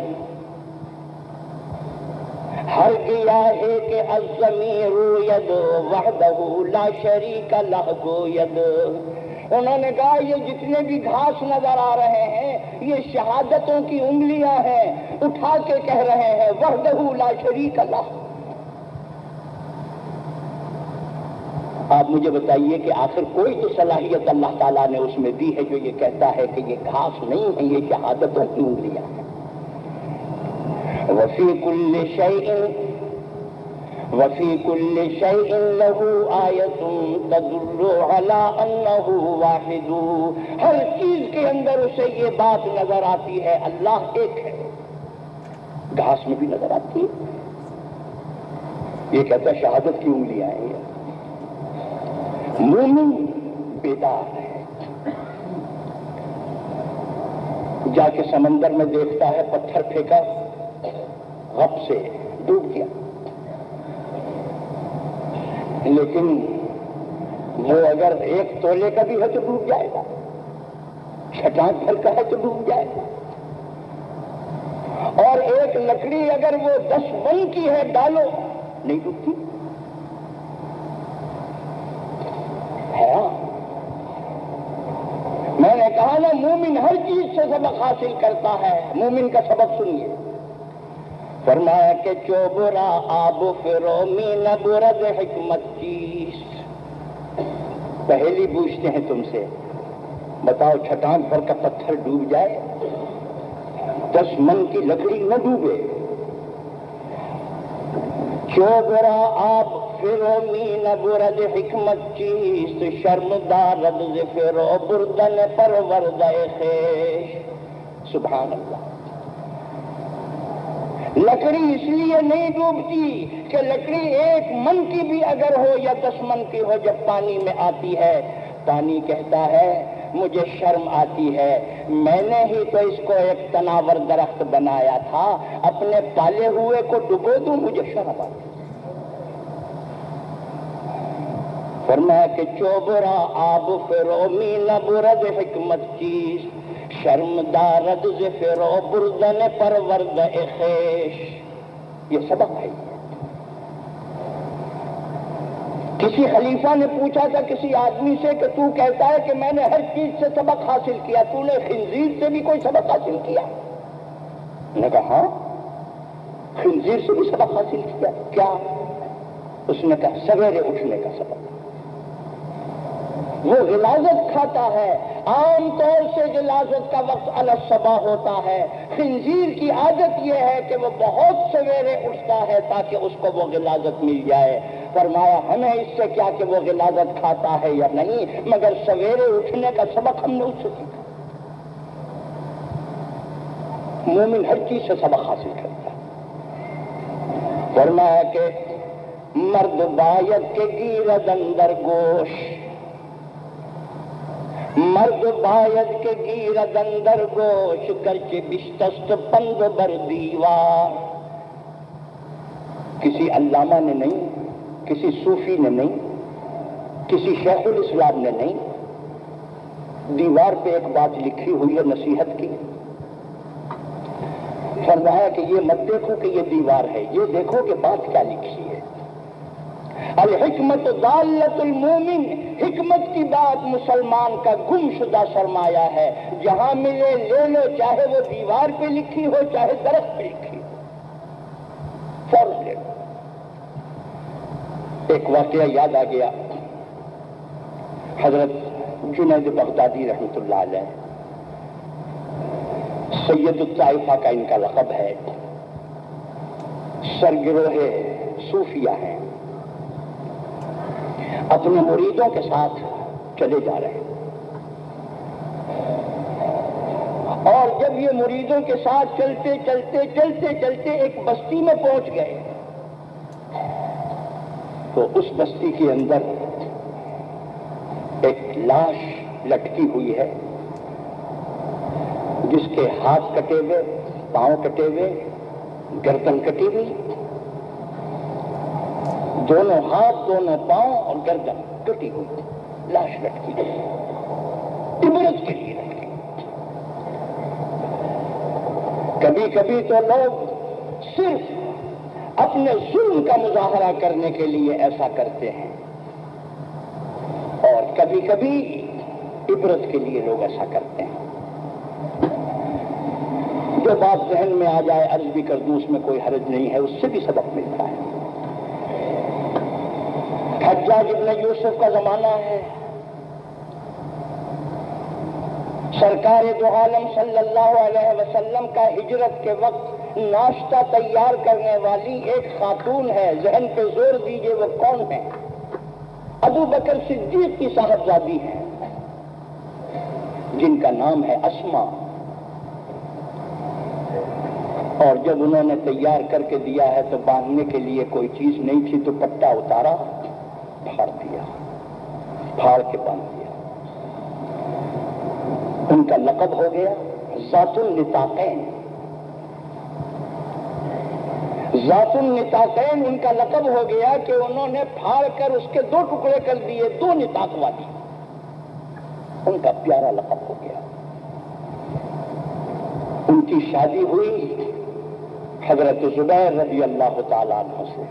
ہر گیاہ کے الضمیر ید، وحدہ لا شریک لہ ید۔ انہوں نے کہا یہ جتنے بھی گھاس نظر آ رہے ہیں یہ شہادتوں کی انگلیاں ہیں، اٹھا کے کہہ رہے ہیں وحدہ لا شریک لہ۔ آپ مجھے بتائیے کہ آخر کوئی تو صلاحیت اللہ تعالیٰ نے اس میں دی ہے جو یہ کہتا ہے کہ یہ گھاس نہیں ہے، یہ شہادتوں کی انگلیاں ہیں۔ وفی کل شیء لہ آیۃ تدل علی انہ واحد، ہر چیز کے اندر اسے یہ بات نظر آتی ہے اللہ ایک ہے۔ گھاس میں بھی نظر آتی ہے، یہ کہتا ہے شہادت کی انگلیاں ہیں۔ مومن بیدار ہے، جا کے سمندر میں دیکھتا ہے پتھر پھینکا، غپ سے ڈوب گیا، لیکن وہ اگر 1 تولے کا بھی ہے تو ڈوب جائے گا، چھٹان بھر کا ہے تو ڈوب جائے گا، اور 1 لکڑی اگر وہ 10 من کی ہے ڈالو نہیں ڈوبتی ہے۔ میں نے کہا نا مومن ہر چیز سے سبق حاصل کرتا ہے۔ مومن کا سبق سنیے، فرمایا کہ چوبرا آب فرومی نبرد حکمت چیز۔ پہلی پوچھتے ہیں تم سے، بتاؤ چھٹان پر کا پتھر ڈوب جائے، 10 من کی لکڑی نہ ڈوبے، چوبرا آب فرومی نبرد حکمت چیست، شرمدارد زفرو بردن پرورد خیش۔ سبحان اللہ۔ لکڑی اس لیے نہیں ڈوبتی کہ لکڑی 1 من کی بھی اگر ہو یا 10 من کی ہو، جب پانی میں آتی ہے پانی کہتا ہے مجھے شرم آتی ہے، میں نے ہی تو اس کو ایک تناور درخت بنایا تھا، اپنے پالے ہوئے کو ڈبو دوں، مجھے شرم آتی ہے۔ فرمایا کہ چوبرا آب فرومی نبرد حکمت چیز، شرمدارد زفرو بردن پرورد خیش۔ یہ سبق ہے۔ کسی خلیفہ نے پوچھا تھا کسی آدمی سے کہ تو کہتا ہے کہ میں نے ہر چیز سے سبق حاصل کیا، تو نے خنزیر سے بھی کوئی سبق حاصل کیا؟ نے کہا ہاں، خنزیر سے بھی سبق حاصل کیا۔ کیا؟ اس نے کہا سویرے اٹھنے کا سبق۔ وہ غلاظت کھاتا ہے، عام طور سے غلاظت کا وقت علی الصباح ہوتا ہے، خنزیر کی عادت یہ ہے کہ وہ بہت سویرے اٹھتا ہے تاکہ اس کو وہ غلاظت مل جائے۔ فرمایا ہمیں اس سے کیا کہ وہ غلاظت کھاتا ہے یا نہیں، مگر سویرے اٹھنے کا سبق ہم نے اس سے سیکھا۔ مومن ہر چیز سے سبق حاصل کرتا ہے۔ فرمایا کہ مرد باید کے گیرد اندر گوش، مرد باید کے گیرد اندر گوش، گرچہ بشتست پند بر دیوار۔ کسی علامہ نے نہیں، کسی صوفی نے نہیں، کسی شیخ الاسلام نے نہیں، دیوار پہ ایک بات لکھی ہوئی ہے نصیحت کی۔ فرمایا کہ یہ مت دیکھو کہ یہ دیوار ہے، یہ دیکھو کہ بات کیا لکھی ہے۔ الحکمت ضالۃ المومن، حکمت کی بات مسلمان کا گم شدہ سرمایہ ہے، جہاں ملے لے لو، چاہے وہ دیوار پہ لکھی ہو چاہے درخت پہ لکھی ہو، فوراً لے لو۔ ایک واقعہ یاد آ گیا، حضرت جنید بغدادی رحمۃ اللہ علیہ، سید الطائفہ کا ان کا لقب ہے، سرگروہ صوفیہ ہیں، اپنے مریدوں کے ساتھ چلے جا رہے ہیں، اور جب یہ مریدوں کے ساتھ چلتے چلتے ایک بستی میں پہنچ گئے تو اس بستی کے اندر ایک لاش لٹکی ہوئی ہے، جس کے ہاتھ کٹے ہوئے، پاؤں کٹے ہوئے، گردن کٹی ہوئی، دونوں ہاتھ، دونوں پاؤں اور گردن کٹی ہوئی لاش لٹکی ہوئی، عبرت کے لیے لٹکی۔ کبھی کبھی تو لوگ صرف اپنے ظلم کا مظاہرہ کرنے کے لیے ایسا کرتے ہیں، اور کبھی کبھی عبرت کے لیے لوگ ایسا کرتے ہیں۔ جو بات ذہن میں آ جائے عرض بھی کر دوں، اس میں کوئی حرج نہیں ہے، اس سے بھی سبق ملتا ہے۔ حجاج ابن یوسف کا زمانہ ہے، سرکار دو عالم صلی اللہ علیہ وسلم کا ہجرت کے وقت ناشتہ تیار کرنے والی ایک خاتون ہے، ذہن پہ زور دیجئے وہ کون ہے؟ ابو بکر صدیق کی صاحبزادی ہے، جن کا نام ہے اسما۔ اور جب انہوں نے تیار کر کے دیا ہے تو باندھنے کے لیے کوئی چیز نہیں تھی، تو پٹا اتارا، پھاڑ دیا، پھاڑ کے باندھ دیا۔ ان کا لقب ہو گیا ذات النطاقین، ذات النطاقین ان کا لقب ہو گیا کہ انہوں نے پھاڑ کر اس کے دو ٹکڑے کر دیے، دو نطاق والی، ان کا پیارا لقب ہو گیا۔ ان کی شادی ہوئی حضرت زبیر رضی اللہ تعالیٰ عنہ سے،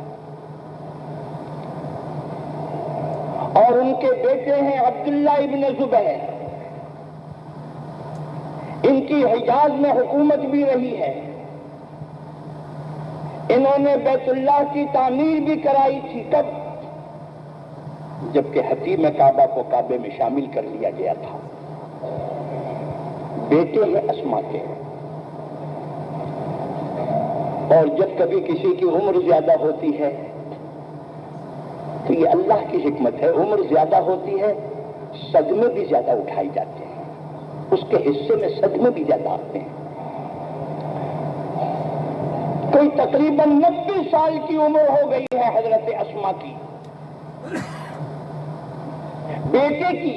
اور ان کے بیٹے ہیں عبداللہ ابن زبیر۔ ان کی حجاز میں حکومت بھی رہی ہے، انہوں نے بیت اللہ کی تعمیر بھی کرائی تھی۔ کب؟ جبکہ حتیم کعبہ کو کعبے میں شامل کر لیا گیا تھا۔ بیٹے ہیں اسما کے، اور جب کبھی کسی کی عمر زیادہ ہوتی ہے تو یہ اللہ کی حکمت ہے، عمر زیادہ ہوتی ہے صدمے بھی زیادہ اٹھائی جاتے ہیں، اس کے حصے میں صدمے بھی زیادہ آتے ہیں۔ کوئی تقریباً 90 سال کی عمر ہو گئی ہے حضرت اسما کی، بیٹے کی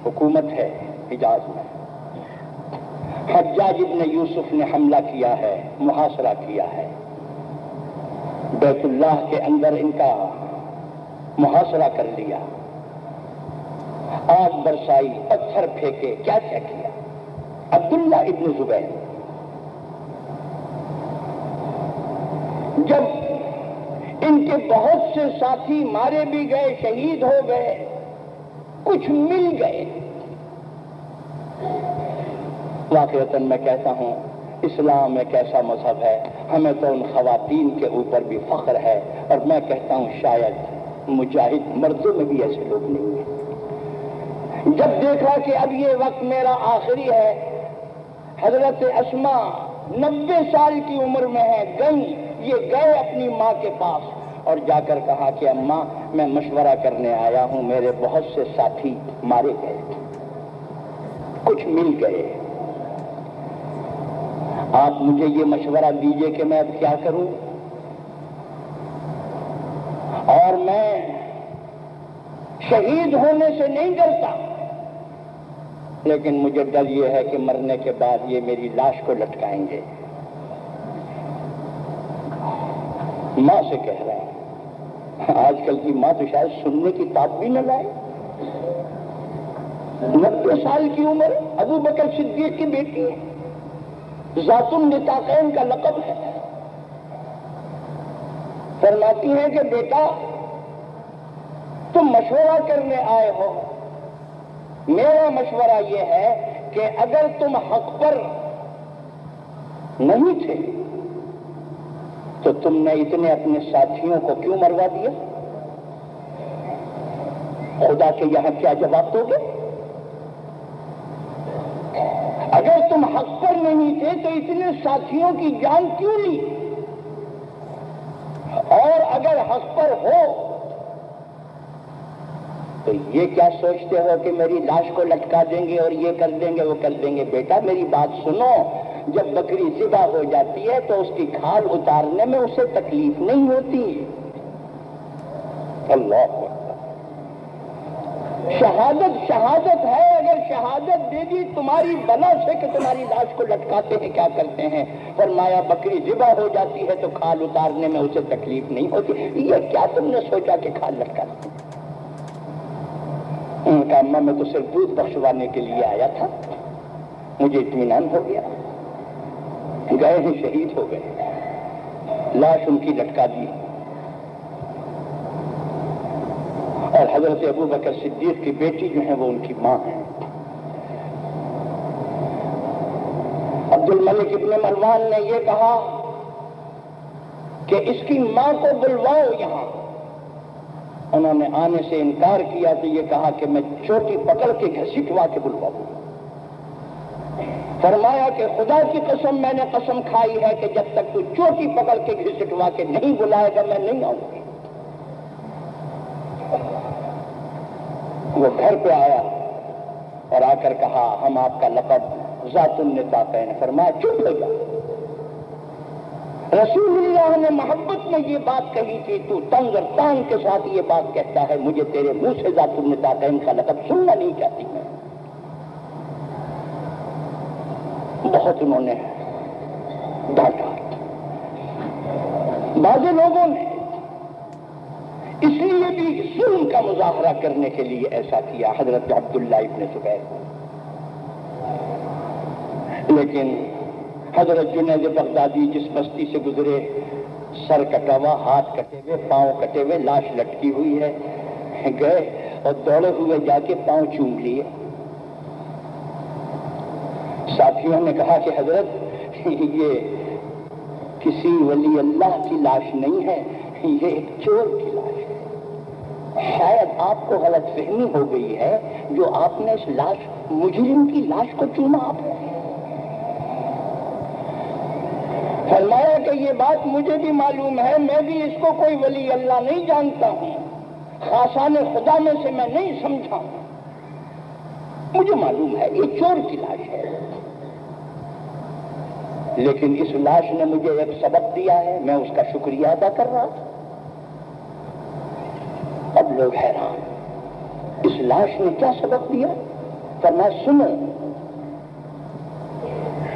حکومت ہے حجاز میں۔ حجاج ابن یوسف نے حملہ کیا ہے، محاصرہ کیا ہے، بیت اللہ کے اندر ان کا محاصرہ کر لیا، آگ برسائی، پتھر پھینکے، کیا کیا کیا۔ عبداللہ ابن زبیر جب ان کے بہت سے ساتھی مارے بھی گئے، شہید ہو گئے، کچھ مل گئے، واقعتاً میں کہتا ہوں اسلام ایک ایسا مذہب ہے، ہمیں تو ان خواتین کے اوپر بھی فخر ہے، اور میں کہتا ہوں شاید مجاہد مردوں میں بھی ایسے لوگ نہیں ہیں۔ جب دیکھا کہ اب یہ وقت میرا آخری ہے، حضرت اسما 90 سال کی عمر میں ہے، گئی، یہ گئے اپنی ماں کے پاس، اور جا کر کہا کہ اماں میں مشورہ کرنے آیا ہوں، میرے بہت سے ساتھی مارے گئے، کچھ مل گئے، آپ مجھے یہ مشورہ دیجئے کہ میں اب کیا کروں؟ اور میں شہید ہونے سے نہیں ڈرتا، لیکن مجھے ڈر یہ ہے کہ مرنے کے بعد یہ میری لاش کو لٹکائیں گے۔ ماں سے کہہ رہے ہیں، آج کل کی ماں تو شاید سننے کی تاب بھی نہ لائے۔ 90 سال کی عمر، ابو بکر صدیق کی بیٹی ہے، ذات النطاقین کا لقب ہے، فرماتی ہیں کہ بیٹا تم مشورہ کرنے آئے ہو، میرا مشورہ یہ ہے کہ اگر تم حق پر نہیں تھے تو تم نے اتنے اپنے ساتھیوں کو کیوں مروا دیا؟ خدا کے یہاں کیا جواب دو گے؟ اگر تم حق پر نہیں تھے تو اتنے ساتھیوں کی جان کیوں لی؟ اور اگر حق پر ہو تو یہ کیا سوچتے ہو کہ میری لاش کو لٹکا دیں گے اور یہ کر دیں گے وہ کر دیں گے؟ بیٹا میری بات سنو، جب بکری ذبح ہو جاتی ہے تو اس کی کھال اتارنے میں اسے تکلیف نہیں ہوتی۔ اللہ شہادت شہادت ہے، اگر شہادت دے دی تمہاری بلا سے کہ تمہاری لاش کو لٹکاتے ہیں کیا کرتے ہیں؟ فرمایا بکری ذبح ہو جاتی ہے تو کھال اتارنے میں اسے تکلیف نہیں ہوتی۔ یہ کیا تم نے سوچا کہ کھال لٹکاتے ہیں؟ ان کا اماں میں تو صرف دودھ بخشوانے کے لیے آیا تھا، مجھے اطمینان ہو گیا، گئے ہیں شہید ہو گئے، لاش ان کی لٹکا دی۔ اور حضرت ابو بکر صدیق کی بیٹی جو ہیں وہ ان کی ماں ہیں۔ عبد الملک ابن مروان نے یہ کہا کہ اس کی ماں کو بلواؤ یہاں، انہوں نے آنے سے انکار کیا تو یہ کہا کہ میں چوٹی پکڑ کے گھسیٹوا کے بلواؤں۔ فرمایا کہ خدا کی قسم میں نے قسم کھائی ہے کہ جب تک تو چوٹی پکڑ کے گھسیٹوا کے نہیں بلائے گا میں نہیں آؤں گی۔ وہ گھر پہ آیا اور آ کر کہا ہم آپ کا لقب ذات النطاقین، فرمایا چپ ہو جا، رسول اللہ نے محبت میں یہ بات کہی تھی، تو تنگ اور تان کے ساتھ یہ بات کہتا ہے، مجھے تیرے منہ سے ذات النطاقین کا لقب سننا نہیں چاہتی میں۔ بہت انہوں نے ڈانٹا، بعض لوگوں نے اس لیے بھی ظلم کا مظاہرہ کرنے کے لیے ایسا کیا، حضرت عبداللہ ابن زبیر، لیکن حضرت جنید بغدادی جس بستی سے گزرے، سر کٹا ہوا، ہاتھ کٹے ہوئے، پاؤں کٹے ہوئے، لاش لٹکی ہوئی ہے، گئے اور دوڑے ہوئے جا کے پاؤں چوم لیے۔ ساتھیوں نے کہا کہ حضرت یہ کسی ولی اللہ کی لاش نہیں ہے، یہ ایک چور کی لاش ہے، شاید آپ کو غلط فہمی ہو گئی ہے، جو آپ نے اس لاش مجرم کی لاش کو چوما آپ نے۔ فرمایا کہ یہ بات مجھے بھی معلوم ہے، میں بھی اس کو کوئی ولی اللہ نہیں جانتا ہوں، خاصان خدا میں سے میں نہیں سمجھا، مجھے معلوم ہے یہ چور کی لاش ہے، لیکن اس لاش نے مجھے ایک سبق دیا ہے، میں اس کا شکریہ ادا کر رہا تھا۔ اب لوگ حیران، اس لاش نے کیا سبق دیا؟ فرمایا سنو،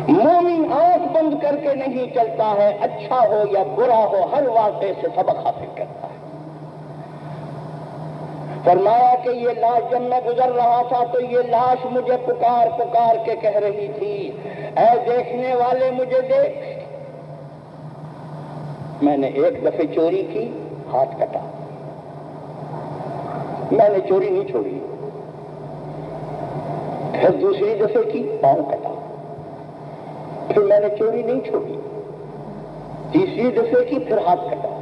مومن آنکھ بند کر کے نہیں چلتا ہے، اچھا ہو یا برا ہو ہر واقعے سے سبق حاصل کرتا ہے۔ فرمایا کہ یہ لاش جب میں گزر رہا تھا تو یہ لاش مجھے پکار پکار کے کہہ رہی تھی، اے دیکھنے والے مجھے دیکھ۔ میں نے ایک دفعہ چوری کی، ہاتھ کٹا، میں نے چوری نہیں چھوڑی، پھر دوسری دفعہ کی، پاؤں کٹا، پھر میں نے چوری نہیں چھوڑی، تیسری دفعہ کی، پھر ہاتھ کٹا،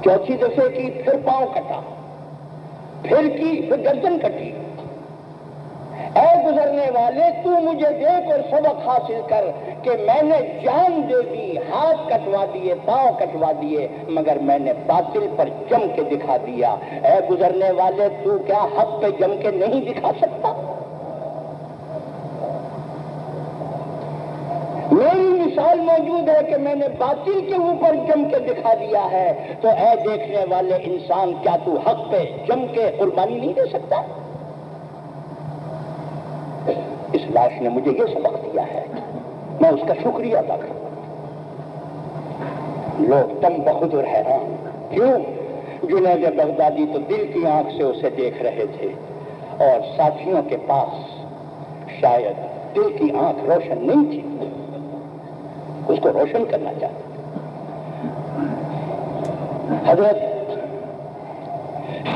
چوتھی دفعہ کی، پھر پاؤں کٹا، پھر کی، پھر گردن کٹی۔ اے گزرنے والے تو مجھے دیکھ اور سبق حاصل کر کہ میں نے جان دے دی، ہاتھ کٹوا دیے، پاؤں کٹوا دیے، مگر میں نے باطل پر جم کے دکھا دیا۔ اے گزرنے والے، تو کیا حق پہ جم کے نہیں دکھا سکتا؟ میری مثال موجود ہے کہ میں نے باطل کے اوپر جم کے دکھا دیا ہے، تو اے دیکھنے والے انسان، کیا تو حق پہ جم کے قربانی نہیں دے سکتا؟ اس لاش نے مجھے یہ سبق دیا ہے، میں اس کا شکریہ ادا کرتا ہوں۔ لوگ تم بہت اور حیران، کیوں؟ جنید بغدادی تو دل کی آنکھ سے اسے دیکھ رہے تھے، اور ساتھیوں کے پاس شاید دل کی آنکھ روشن نہیں تھی، اس کو روشن کرنا چاہتے۔ حضرت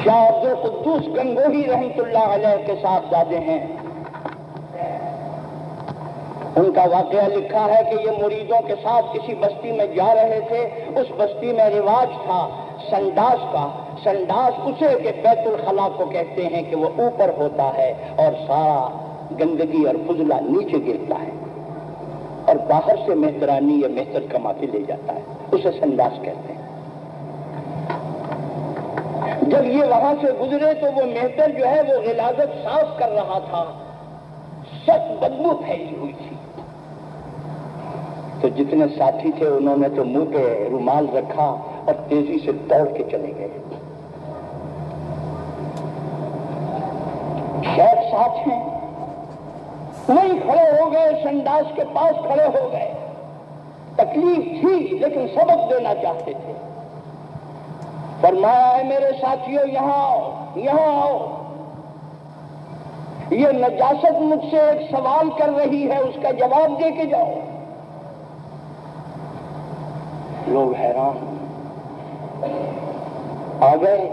شاہ عبد القدوس گنگوہی رحمۃ اللہ علیہ کے صاحبزادے ہیں، ان کا واقعہ لکھا ہے کہ یہ مریدوں کے ساتھ کسی بستی میں جا رہے تھے۔ اس بستی میں رواج تھا سنڈاس کا، سنڈاس اسے کہ بیت الخلا کو کہتے ہیں کہ وہ اوپر ہوتا ہے اور سارا گندگی اور فضلہ نیچے گرتا ہے اور باہر سے مہترانی یا مہتر کما کے لے جاتا ہے، اسے سنڈاس کہتے ہیں۔ جب یہ وہاں سے گزرے تو وہ مہتر جو ہے وہ غلاظت صاف کر رہا تھا، سخت بدبو پھیلی ہوئی تھی۔ تو جتنے ساتھی تھے انہوں نے تو منہ پہ رومال رکھا اور تیزی سے دوڑ کے چلے گئے۔ شیخ ساتھ ہیں، وہیں کھڑے ہو گئے، سنڈاس کے پاس کھڑے ہو گئے۔ تکلیف تھی لیکن سبق دینا چاہتے تھے۔ فرمایا، اے میرے ساتھیوں، یہاں آؤ، یہاں آؤ، یہ نجاست مجھ سے ایک سوال کر رہی ہے، اس کا جواب دے کے جاؤ۔ لوگ حیران آ گئے۔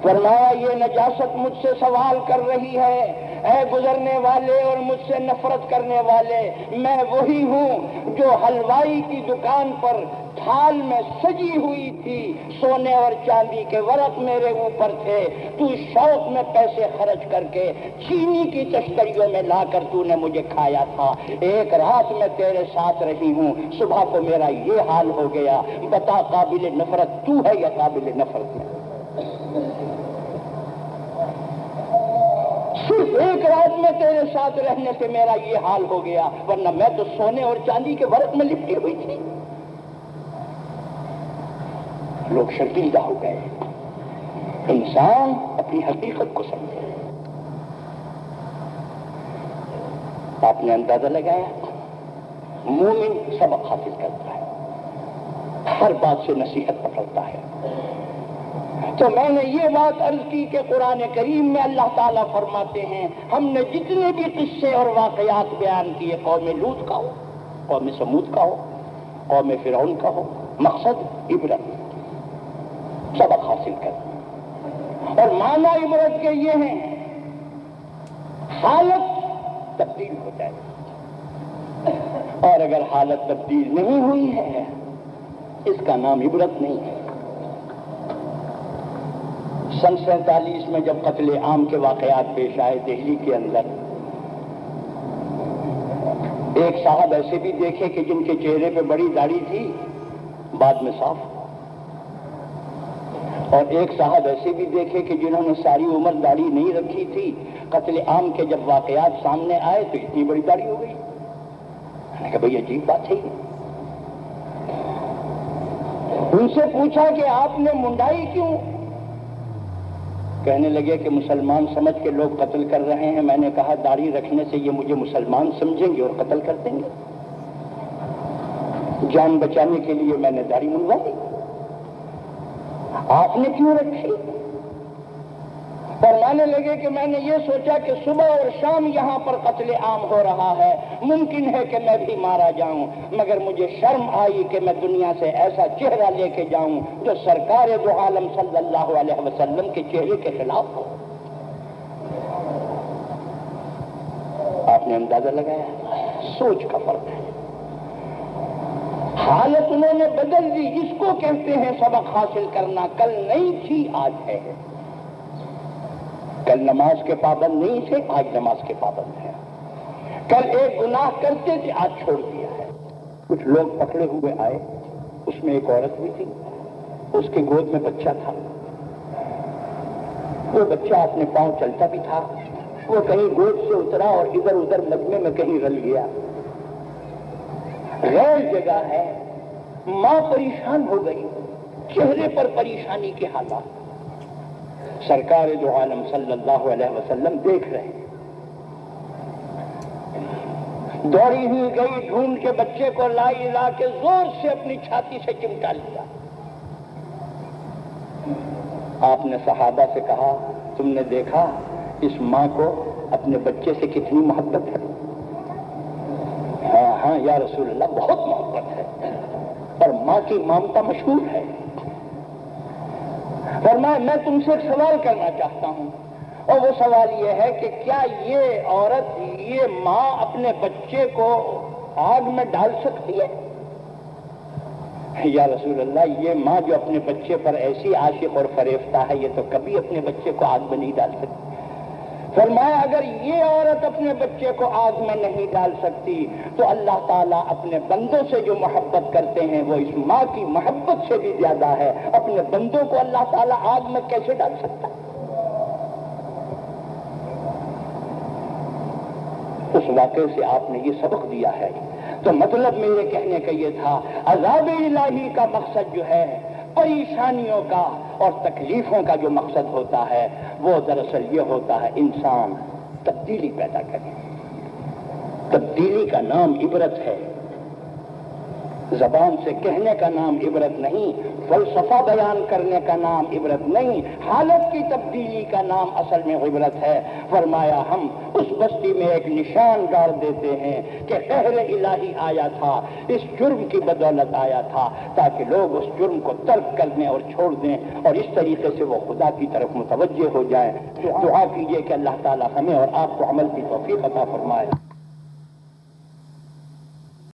فرمایا، یہ نجاست مجھ سے سوال کر رہی ہے، اے گزرنے والے اور مجھ سے نفرت کرنے والے، میں وہی ہوں جو حلوائی کی دکان پر تھال میں سجی ہوئی تھی، سونے اور چاندی کے ورق میرے اوپر تھے، تو شوق میں پیسے خرچ کر کے چینی کی تشکریوں میں لا کر تو نے مجھے کھایا تھا۔ ایک رات میں تیرے ساتھ رہی ہوں، صبح کو میرا یہ حال ہو گیا، بتا قابل نفرت تو ہے یا قابل نفرت میں؟ صرف ایک رات میں تیرے ساتھ رہنے سے میرا یہ حال ہو گیا، ورنہ میں تو سونے اور چاندی کے ورق میں لپٹی ہوئی تھی۔ لوگ شرمندہ ہو گئے۔ انسان اپنی حقیقت کو سمجھے۔ آپ نے اندازہ لگایا، مومن سبق حاصل کرتا ہے، ہر بات سے نصیحت پکڑتا ہے۔ تو میں نے یہ بات عرض کی کہ قرآن کریم میں اللہ تعالیٰ فرماتے ہیں، ہم نے جتنے بھی قصے اور واقعات بیان کیے، قوم لوط کا ہو، قوم سمود کا ہو، قوم فرعون کا ہو، مقصد عبرت، سبق حاصل کر۔ اور معنی عبرت کے یہ ہیں، حالت تبدیل ہو جائے، اور اگر حالت تبدیل نہیں ہوئی ہے اس کا نام عبرت نہیں ہے۔ سن 47 میں جب قتل عام کے واقعات پیش آئے دہلی کے اندر، ایک صاحب ایسے بھی دیکھے کہ جن کے چہرے پہ بڑی داڑھی تھی، بعد میں صاف، اور ایک صاحب ایسے بھی دیکھے کہ جنہوں نے ساری عمر داڑھی نہیں رکھی تھی، قتل عام کے جب واقعات سامنے آئے تو اتنی بڑی داڑھی ہو گئی۔ میں نے کہا بھئی عجیب بات ہے۔ ان سے پوچھا کہ آپ نے منڈائی کیوں؟ کہنے لگے کہ مسلمان سمجھ کے لوگ قتل کر رہے ہیں۔ میں نے کہا داڑھی رکھنے سے یہ مجھے مسلمان سمجھیں گے اور قتل کر دیں گے؟ جان بچانے کے لیے میں نے داڑھی منڈوا دی، آپ نے کیوں رکھی؟ فرمانے لگے کہ میں نے یہ سوچا کہ صبح اور شام یہاں پر قتل عام ہو رہا ہے، ممکن ہے کہ میں بھی مارا جاؤں، مگر مجھے شرم آئی کہ میں دنیا سے ایسا چہرہ لے کے جاؤں جو سرکار دو عالم صلی اللہ علیہ وسلم کے چہرے کے خلاف ہو۔ آپ نے اندازہ لگایا، سوچ کا فرق ہے۔ حالت انہوں نے بدل دی، اس کو کہتے ہیں سبق حاصل کرنا۔ کل نہیں تھی آج ہے، کل نماز کے پابند نہیں تھے آج نماز کے پابند ہیں، کل ایک گناہ کرتے تھے، آج چھوڑ دیا ہے۔ کچھ لوگ پکڑے ہوئے آئے، اس میں ایک عورت بھی تھی، اس کے گود میں بچہ تھا، وہ بچہ اپنے پاؤں چلتا بھی تھا، وہ کہیں گود سے اترا اور ادھر ادھر مجمع میں کہیں رل گیا، غیر جگہ ہے۔ ماں پریشان ہو گئی، چہرے پر پریشانی کے حالات۔ سرکار دو عالم صلی اللہ علیہ وسلم دیکھ رہے ہیں، دوڑی ہوئی گئی، ڈھونڈ کے بچے کو لائی، لا کے زور سے اپنی چھاتی سے چمٹا لیا۔ آپ نے صحابہ سے کہا، تم نے دیکھا اس ماں کو اپنے بچے سے کتنی محبت ہے؟ ہاں ہاں یا رسول اللہ، بہت محبت ہے، اور ماں کی ممتا مشہور ہے۔ فرمایا میں تم سے ایک سوال کرنا چاہتا ہوں، اور وہ سوال یہ ہے کہ کیا یہ عورت، یہ ماں اپنے بچے کو آگ میں ڈال سکتی ہے؟ یا رسول اللہ، یہ ماں جو اپنے بچے پر ایسی عاشق اور فریفتہ ہے، یہ تو کبھی اپنے بچے کو آگ میں نہیں ڈال سکتی۔ فرمایا اگر یہ عورت اپنے بچے کو آگ میں نہیں ڈال سکتی تو اللہ تعالیٰ اپنے بندوں سے جو محبت کرتے ہیں وہ اس ماں کی محبت سے بھی زیادہ ہے۔ اپنے بندوں کو اللہ تعالیٰ آگ میں کیسے ڈال سکتا ہے؟ اس واقعے سے آپ نے یہ سبق دیا ہے۔ تو مطلب میرے کہنے کا یہ تھا، عذاب الہی کا مقصد جو ہے، پریشانیوں کا اور تکلیفوں کا جو مقصد ہوتا ہے، وہ دراصل یہ ہوتا ہے انسان تبدیلی پیدا کرے۔ تبدیلی کا نام عبرت ہے، زبان سے کہنے کا نام عبرت نہیں، فلسفہ بیان کرنے کا نام عبرت نہیں، حالت کی تبدیلی کا نام اصل میں عبرت ہے۔ فرمایا ہم اس بستی میں ایک نشان ڈال دیتے ہیں کہ قہر الہی آیا تھا، اس جرم کی بدولت آیا تھا، تاکہ لوگ اس جرم کو ترک کر دیں اور چھوڑ دیں، اور اس طریقے سے وہ خدا کی طرف متوجہ ہو جائیں۔ دعا کیجئے کہ اللہ تعالی ہمیں اور آپ کو عمل کی توفیق عطا فرمائے۔